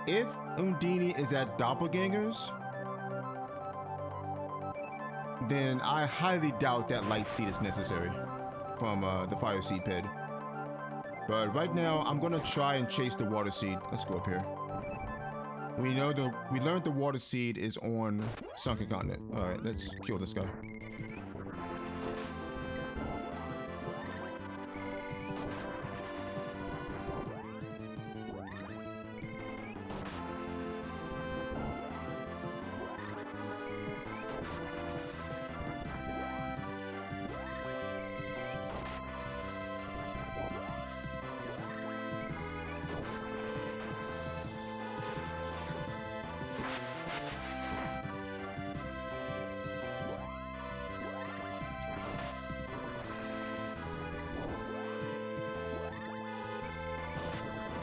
If Undini is at Doppelgangers, then I highly doubt that Light Seed is necessary from the Fire Seed pit. But right now, I'm gonna try and chase the Water Seed. Let's go up here. We learned the Water Seed is on Sunken Continent. All right, let's kill this guy.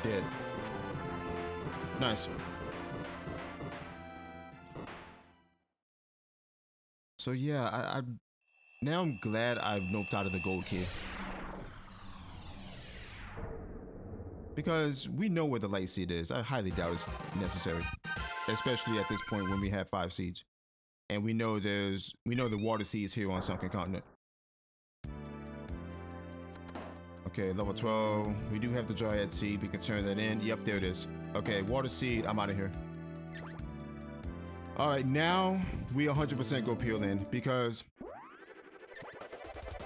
Dead. Nice. So yeah, I now I'm glad I've noped out of the gold key. Because we know where the light seed is. I highly doubt it's necessary. especially at this point when we have 5 seeds. And we know the water seeds here on Sunken Continent. Okay, level 12. We do have the Dryad seed. We can turn that in. Yep, there it is. Okay, water seed. I'm out of here. All right, now we 100% go peel in because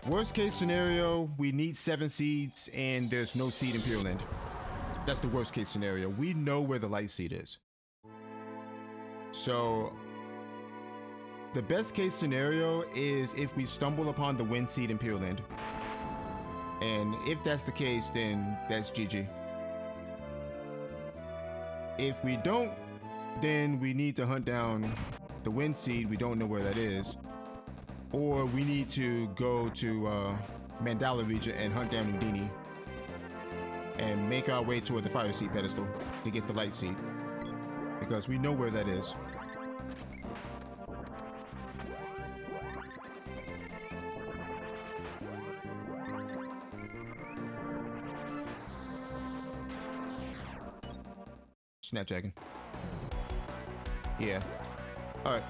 worst case scenario, we need 7 seeds and there's no seed in Pure Land. That's the worst case scenario. We know where the light seed is. So the best case scenario is if we stumble upon the wind seed in Pure Land. And if that's the case, then that's GG. If we don't, then we need to hunt down the wind seed. We don't know where that is. Or we need to go to Mandala region and hunt down Houdini and make our way toward the fire seed pedestal to get the light seed, because we know where that is. Snapjacking. Yeah. All right.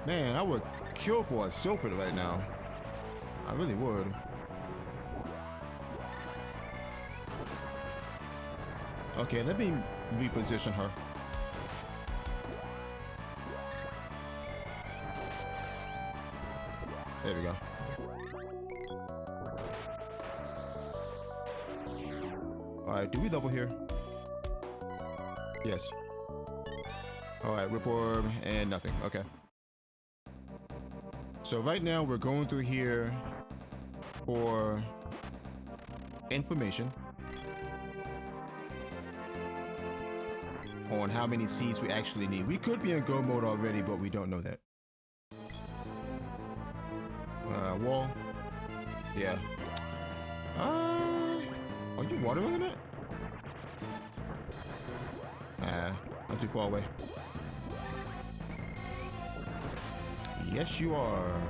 Man, I would kill for a Silphid right now. I really would. Okay, let me reposition her. There we go. Alright, do we level here? Yes. Alright, Whip Orb and nothing. Okay. So right now we're going through here for information on how many seeds we actually need. We could be in go mode already, but we don't know that. Wall. Yeah. Are you water element? Nah, not too far away. Yes, you are.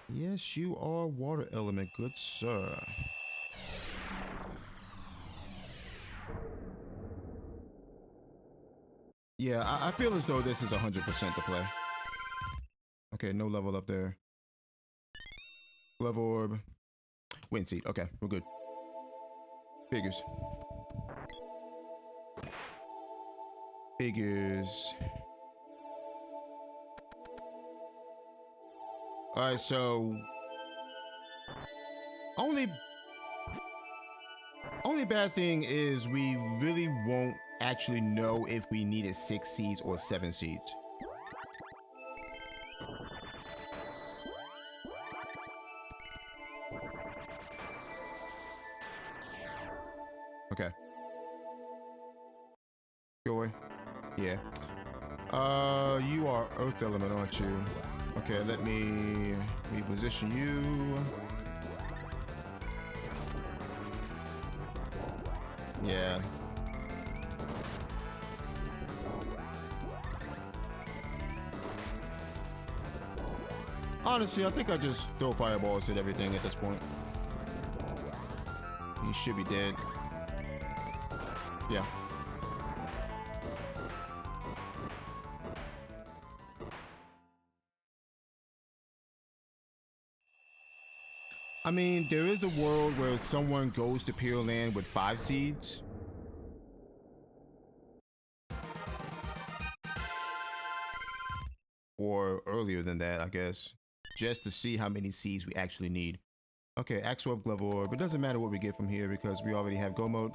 Yes, you are water element, good sir. Yeah, I feel as though this is 100% to play. Okay, no level up there. Glove Orb. Wind Seed. Okay, we're good. Figures. Figures. Alright, so only bad thing is we really won't actually know if we needed 6 seeds or 7 seeds. Okay. Go away. Yeah. You are Earth element, aren't you? Okay, let me reposition you. Yeah. Honestly, I think I just throw fireballs at everything at this point. He should be dead. Yeah. I mean, there is a world where someone goes to Pure Land with 5 seeds. Or earlier than that, I guess. Just to see how many seeds we actually need. Okay, Axe Orb, Glove Orb. It doesn't matter what we get from here because we already have Go Mode.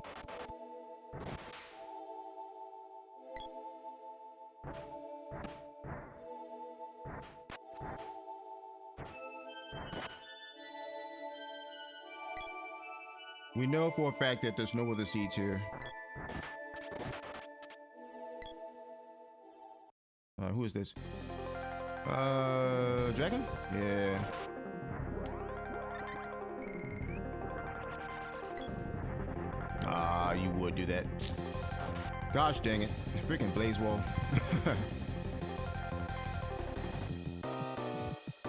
We know for a fact that there's no other seeds here. Who is this? Dragon? Yeah. Ah, you would do that. Gosh dang it. Freaking Blaze Wall.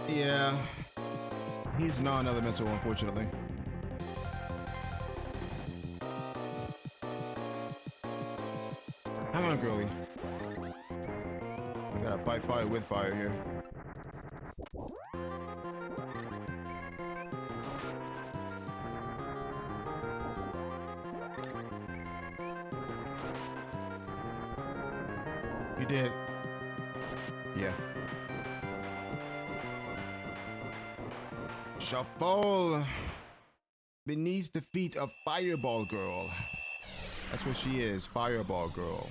Yeah. He's non-elemental, unfortunately. Come on, girlie. We gotta fight fire with fire here. You did. Yeah. Shuffle beneath the feet of Fireball Girl. That's what she is, Fireball Girl.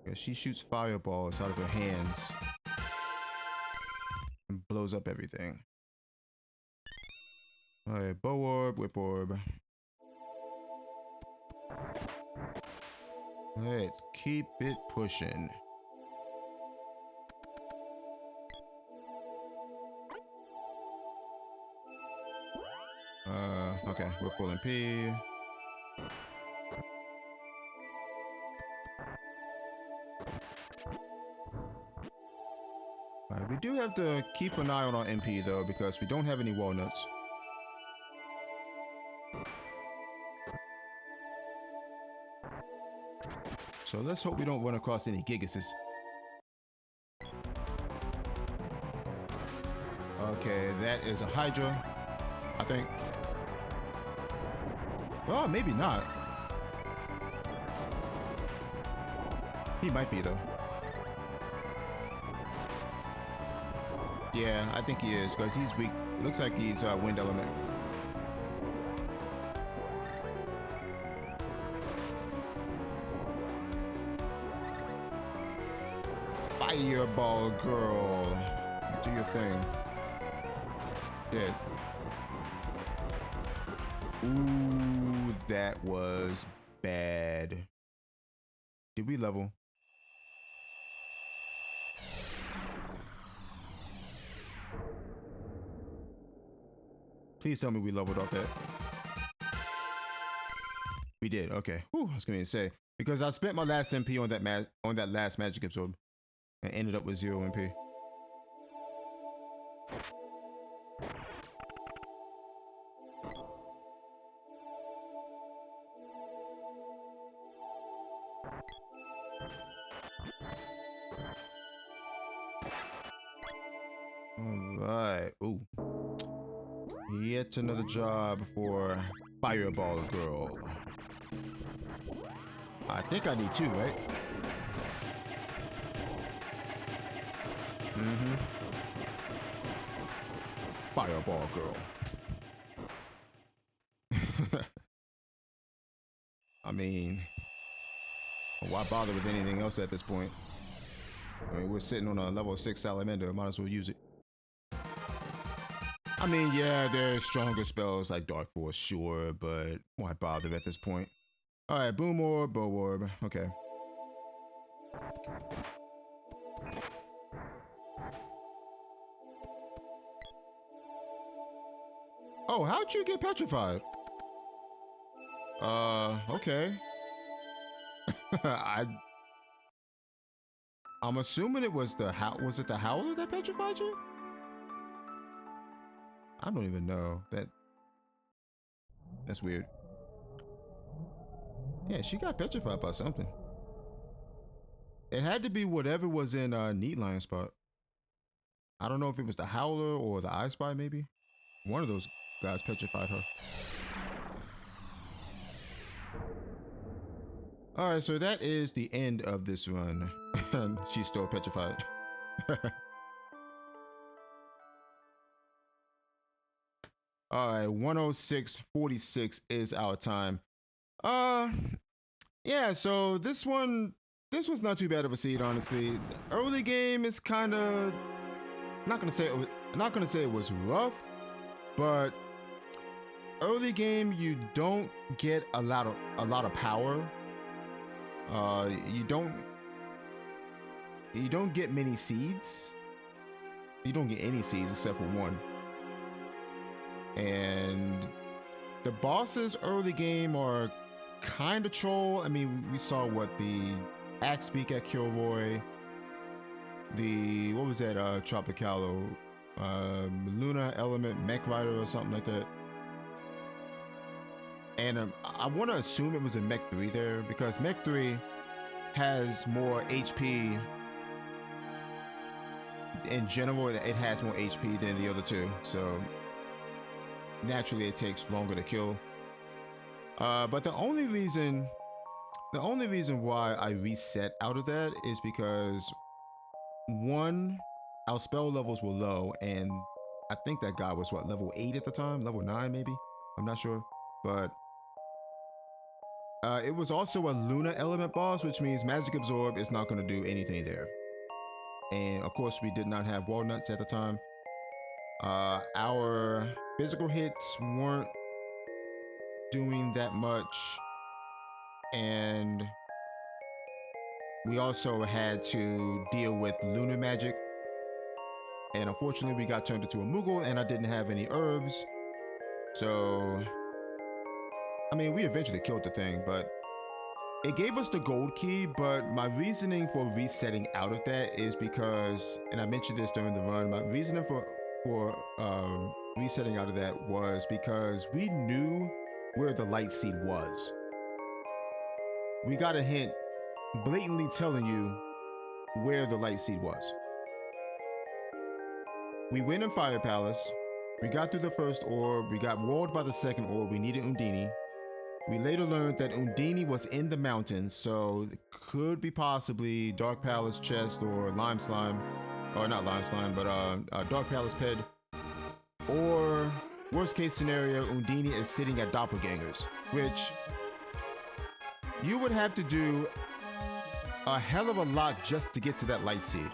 Yeah, she shoots fireballs out of her hands and blows up everything. Alright, bow orb, whip orb. Let's keep it pushing. Okay, we're full MP. Alright, we do have to keep an eye on our MP though, because we don't have any walnuts. So let's hope we don't run across any Gigases. Okay, that is a Hydra, I think. Oh, maybe not. He might be though. Yeah, I think he is, because he's weak. It looks like he's wind element. Fireball Girl. Do your thing. Dead. Ooh, that was bad. Did we level? Please tell me we leveled off that. We did. Okay. Whew, I was going to say, because I spent my last MP on that last magic absorb and ended up with 0 MP. Alright. Ooh. Yet another job for Fireball Girl. I think I need 2, right? Mm-hmm. Fireball Girl. I mean, why bother with anything else at this point? I mean, we're sitting on a level 6 salamander. Might as well use it. I mean, yeah, there's stronger spells like Dark Force, sure, but why bother at this point? Alright, Boom Orb, Bow Orb. Okay. Oh, how'd you get petrified? Okay. I'm assuming it was was it the Howler that petrified you? I don't even know. That's weird. Yeah, she got petrified by something. It had to be whatever was in Neat Lion spot. I don't know if it was the Howler or the I Spy, maybe. One of those guys petrified her. Alright, so that is the end of this run. She's still petrified. Alright, 106.46 is our time. Yeah, so this was not too bad of a seed, honestly. The early game is kind of not gonna say it was rough, but early game you don't get a lot of power. You don't get many seeds. You don't get any seeds except for one. And the bosses early game are kind of troll. I mean, we saw what the Axe Beak at Kilroy, the what was that? Tropicalo, Luna Element Mech Rider or something like that. And I want to assume it was a Mech 3 there because Mech 3 has more HP. In general, it has more HP than the other two, so naturally it takes longer to kill. But the only reason why I reset out of that is because one, our spell levels were low, and I think that guy was what, level 8 at the time, level 9 maybe. I'm not sure, but it was also a Luna element boss, which means Magic Absorb is not going to do anything there. And of course, we did not have walnuts at the time. Our physical hits weren't doing that much, and we also had to deal with lunar magic. And unfortunately, we got turned into a Moogle, and I didn't have any herbs. So, I mean, we eventually killed the thing, but it gave us the gold key. But my reasoning for resetting out of that is because, and I mentioned this during the run, my reasoning for resetting out of that was because we knew where the light seed was. We got a hint blatantly telling you where the light seed was. We went in Fire Palace. We got through the first orb. We got walled by the second orb. We needed Undini. We later learned that Undini was in the mountains, so it could be possibly Dark Palace chest or Lime Slime, or not Lime Slime, but Dark Palace Ped. Or worst case scenario, Undini is sitting at Doppelgangers, which you would have to do a hell of a lot just to get to that light seed.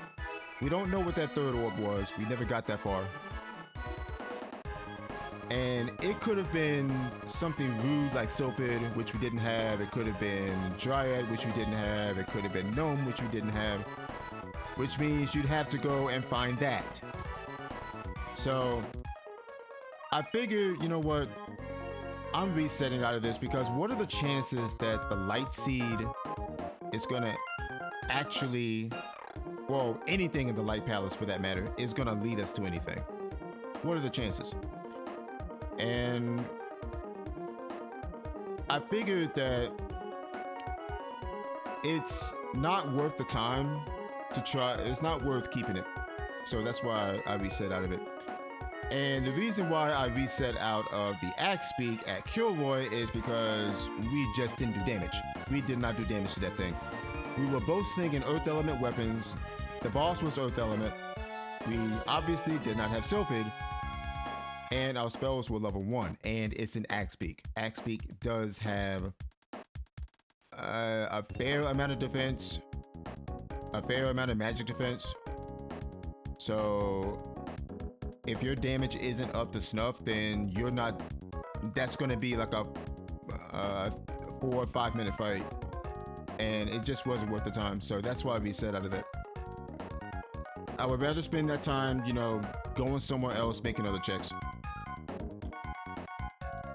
We don't know what that third orb was. We never got that far. And it could have been something rude like Sylphid, which we didn't have. It could have been Dryad, which we didn't have. It could have been Gnome, which we didn't have. Which means you'd have to go and find that. So I figured, you know what? I'm resetting out of this because what are the chances that the light seed is going to actually, well, anything in the Light Palace for that matter, is going to lead us to anything? What are the chances? And I figured that it's not worth the time to try. It's not worth keeping it. So that's why I reset out of it. And the reason why I reset out of the Axe Beak at Kilroy is because we just didn't do damage. We did not do damage to that thing. We were both slinging Earth Element weapons. The boss was Earth Element. We obviously did not have Sylphid. And our spells were level 1. And it's an Axe Beak. Axe Beak does have a fair amount of defense. A fair amount of magic defense. So if your damage isn't up to snuff, then you're not, that's going to be like a 4 or 5 minute fight, and it just wasn't worth the time. So that's why I reset out of that. I would rather spend that time, you know, going somewhere else, making other checks.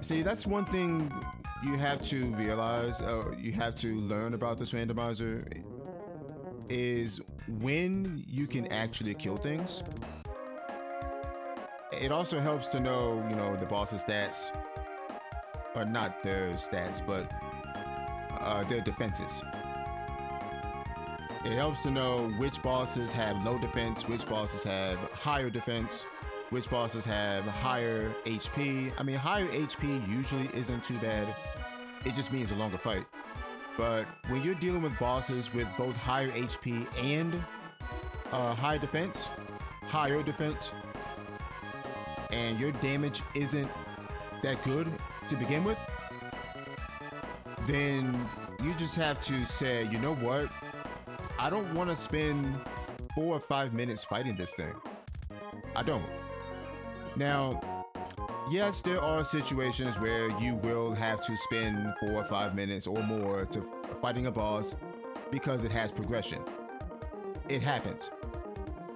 See, that's one thing you have to realize, you have to learn about this randomizer, is when you can actually kill things. It also helps to know, you know, the boss's stats, or not their stats, but their defenses. It helps to know which bosses have low defense, which bosses have higher defense, which bosses have higher HP. I mean, higher HP usually isn't too bad. It just means a longer fight. But when you're dealing with bosses with both higher HP and higher defense, and your damage isn't that good to begin with, then you just have to say, you know what? I don't want to spend 4 or 5 minutes fighting this thing. I don't. Now, yes, there are situations where you will have to spend 4 or 5 minutes or more to fighting a boss because it has progression. It happens.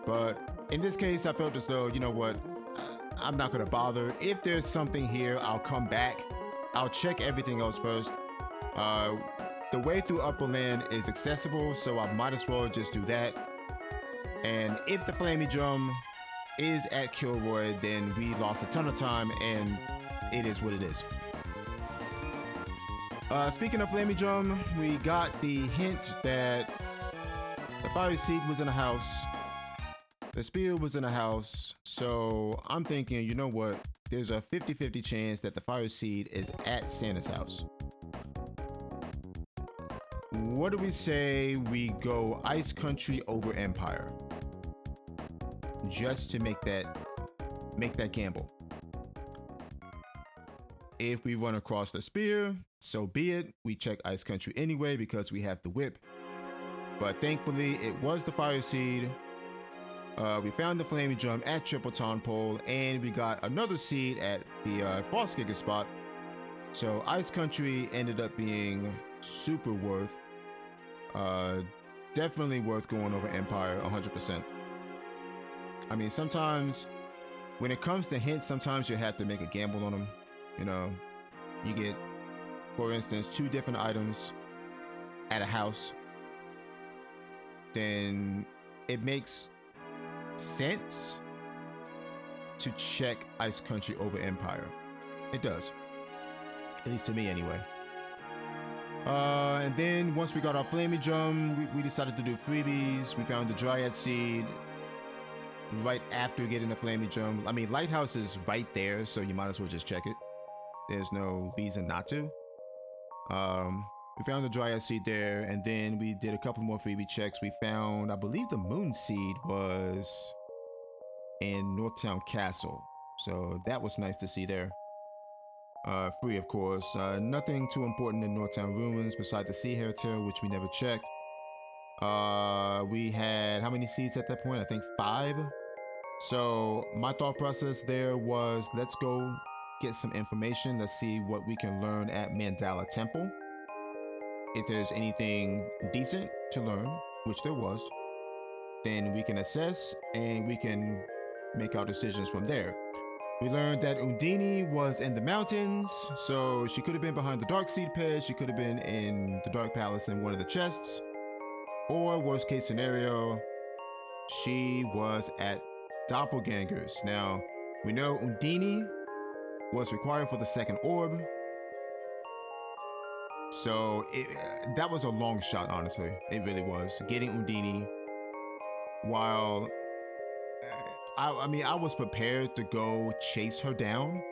But in this case, I felt as though, you know what? I'm not going to bother. If there's something here, I'll come back. I'll check everything else first. Uh, the way through upper land is accessible, so I might as well just do that. And if the flaming drum is at Kilroy, then we lost a ton of time, and it is what it is. Speaking of flaming drum, we got the hint that the fire seed was in a house, the spear was in a house, so I'm thinking, you know what, there's a 50-50 chance that the fire seed is at Santa's house. What do we say we go Ice Country over Empire? Just to make that gamble. If we run across the spear, so be it. We check Ice Country anyway because we have the whip. But thankfully, it was the fire seed. We found the flaming drum at Triple Town Pole, and we got another seed at the Frost Giga spot. So Ice Country ended up being super worth. Definitely worth going over Empire 100%. I mean, sometimes when it comes to hints, sometimes you have to make a gamble on them. You know, you get, for instance, 2 different items at a house. Then it makes sense to check Ice Country over Empire. It does. At least to me anyway. And then once we got our flaming drum, we decided to do freebies. We found the Dryad seed right after getting the flaming drum. I mean, Lighthouse is right there, so you might as well just check it. There's no reason not to. We found the Dryad seed there, and then we did a couple more freebie checks. We found, I believe the moon seed was in Northtown Castle, so that was nice to see there. Free, of course. Nothing too important in Northtown Ruins besides the Sea Hare Tail, which we never checked. We had how many seeds at that point? I think 5. So my thought process there was, let's go get some information. Let's see what we can learn at Mandala Temple. If there's anything decent to learn, which there was, then we can assess and we can make our decisions from there. We learned that Undine was in the mountains, so she could have been behind the Dark Seed Pit, she could have been in the Dark Palace in one of the chests, or worst case scenario, she was at Doppelgangers. Now, we know Undine was required for the second orb, so that was a long shot, honestly. It really was. Getting Undine while I mean, I was prepared to go chase her down,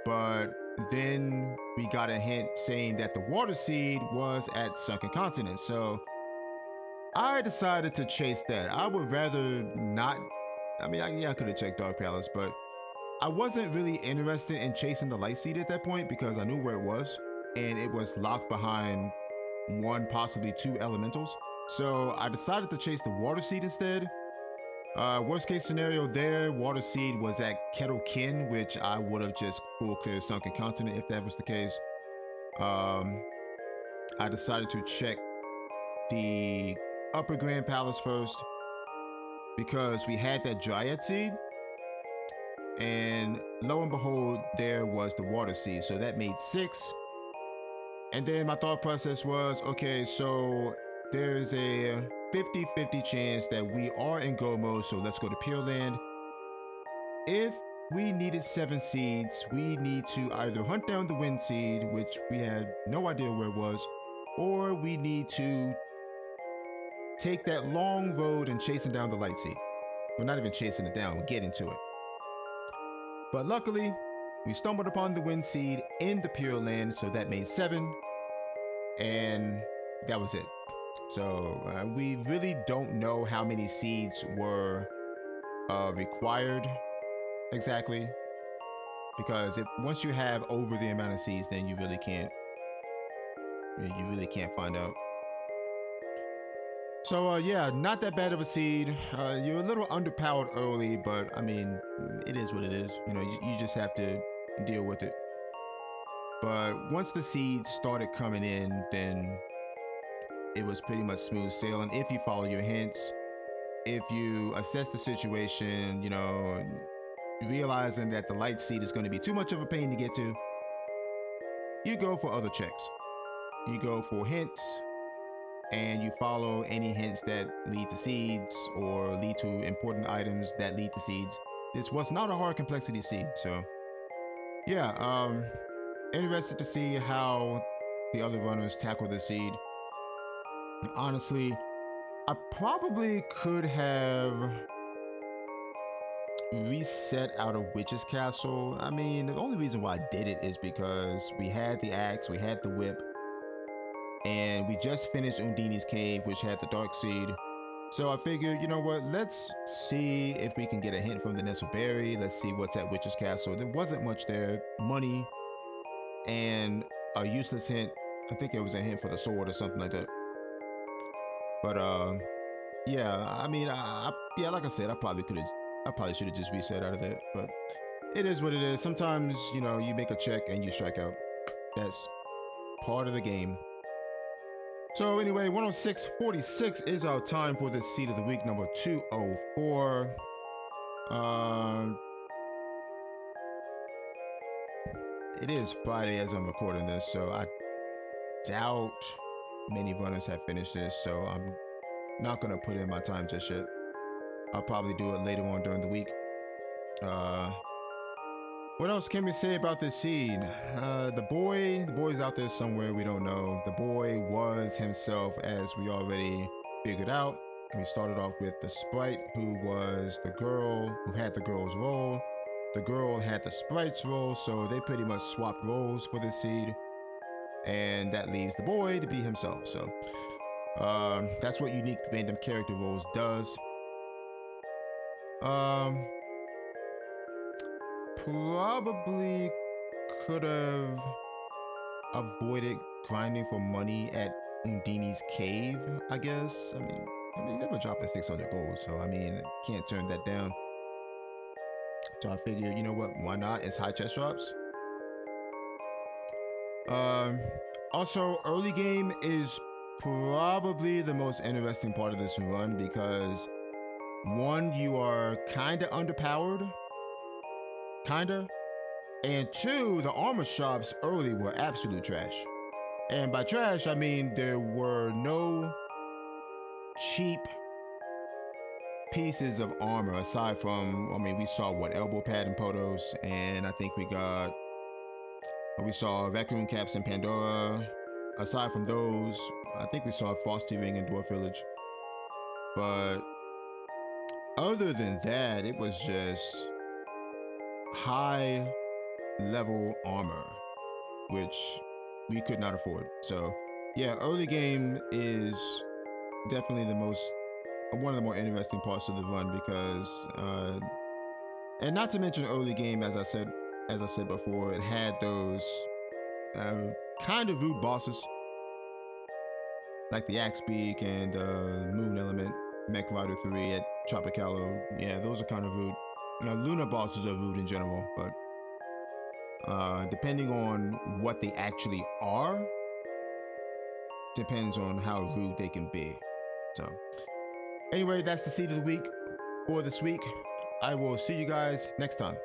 but then we got a hint saying that the water seed was at Sunken Continent, so I decided to chase that. I would rather not. I mean, I could have checked Dark Palace, but I wasn't really interested in chasing the light seed at that point because I knew where it was, and it was locked behind 1, possibly 2 elementals. So I decided to chase the water seed instead. Worst case scenario there, water seed was at Kettle Kin, which I would have just full clear Sunken Continent if that was the case. I decided to check the Upper Grand Palace first because we had that Dryad seed, and lo and behold, there was the water seed, so that made 6. And then my thought process was, okay, so there's a 50-50 chance that we are in go mode, so let's go to Pure Land. If we needed 7 seeds, we need to either hunt down the wind seed, which we had no idea where it was, or we need to take that long road and chasing down the light seed. We're not even chasing it down, we're getting to it. But luckily, we stumbled upon the wind seed in the Pure Land, so that made 7, and that was it. So we really don't know how many seeds were required exactly, because once you have over the amount of seeds, then you really can't find out. So yeah, not that bad of a seed. You're a little underpowered early, but I mean, it is what it is. You know, you just have to deal with it. But once the seeds started coming in, then it was pretty much smooth sailing if you follow your hints. If you assess the situation, you know, realizing that the light seed is going to be too much of a pain to get to, you go for other checks. you go for hints, and you follow any hints that lead to seeds or lead to important items that lead to seeds. This was not a hard complexity seed, so yeah, interested to see how the other runners tackle the seed. Honestly, I probably could have reset out of Witch's Castle. I mean, the only reason why I did it is because we had the axe, we had the whip, and we just finished Undini's cave, which had the dark seed. So I figured, you know what, let's see if we can get a hint from the Nesselberry. Let's see what's at Witch's Castle. There wasn't much there. Money and a useless hint. I think it was a hint for the sword or something like that. But yeah, I mean, yeah, like I said, I probably should have just reset out of that. But it is what it is. Sometimes, you know, you make a check and you strike out. That's part of the game. So anyway, 106.46 is our time for this seed of the week, number 204. It is Friday as I'm recording this, so I doubt many runners have finished this, so I'm not gonna put in my time just yet. I'll probably do it later on during the week. What else can we say about this seed? The boy's out there somewhere, we don't know. The boy was himself, as we already figured out. We started off with the sprite, who was the girl who had the girl's role. The girl had the sprite's role, so they pretty much swapped roles for this seed. And that leaves the boy to be himself. So that's what unique random character roles does. Probably could have avoided grinding for money at Undini's cave, I guess. I mean, never dropped at 600 gold, so I mean, can't turn that down. So I figured, you know what? Why not? It's high chest drops. Um, Also, early game is probably the most interesting part of this run because one, you are kind of underpowered, kinda, and two, the armor shops early were absolute trash. And by trash, I mean there were no cheap pieces of armor aside from, I mean, we saw what, elbow pad and Potos, and I think we saw raccoon caps in Pandora. Aside from those, I think we saw Frosty Ring in Dwarf Village. But other than that, it was just high level armor, which we could not afford. So yeah, early game is definitely one of the more interesting parts of the run because and not to mention early game, as I said before, it had those kind of rude bosses like the Axe Beak and Moon Element Mech Rider 3 at Tropicalo. Yeah, those are kind of rude. Luna bosses are rude in general, but depending on what they actually are, depends on how rude they can be. So anyway, that's the seed of the week for this week. I will see you guys next time.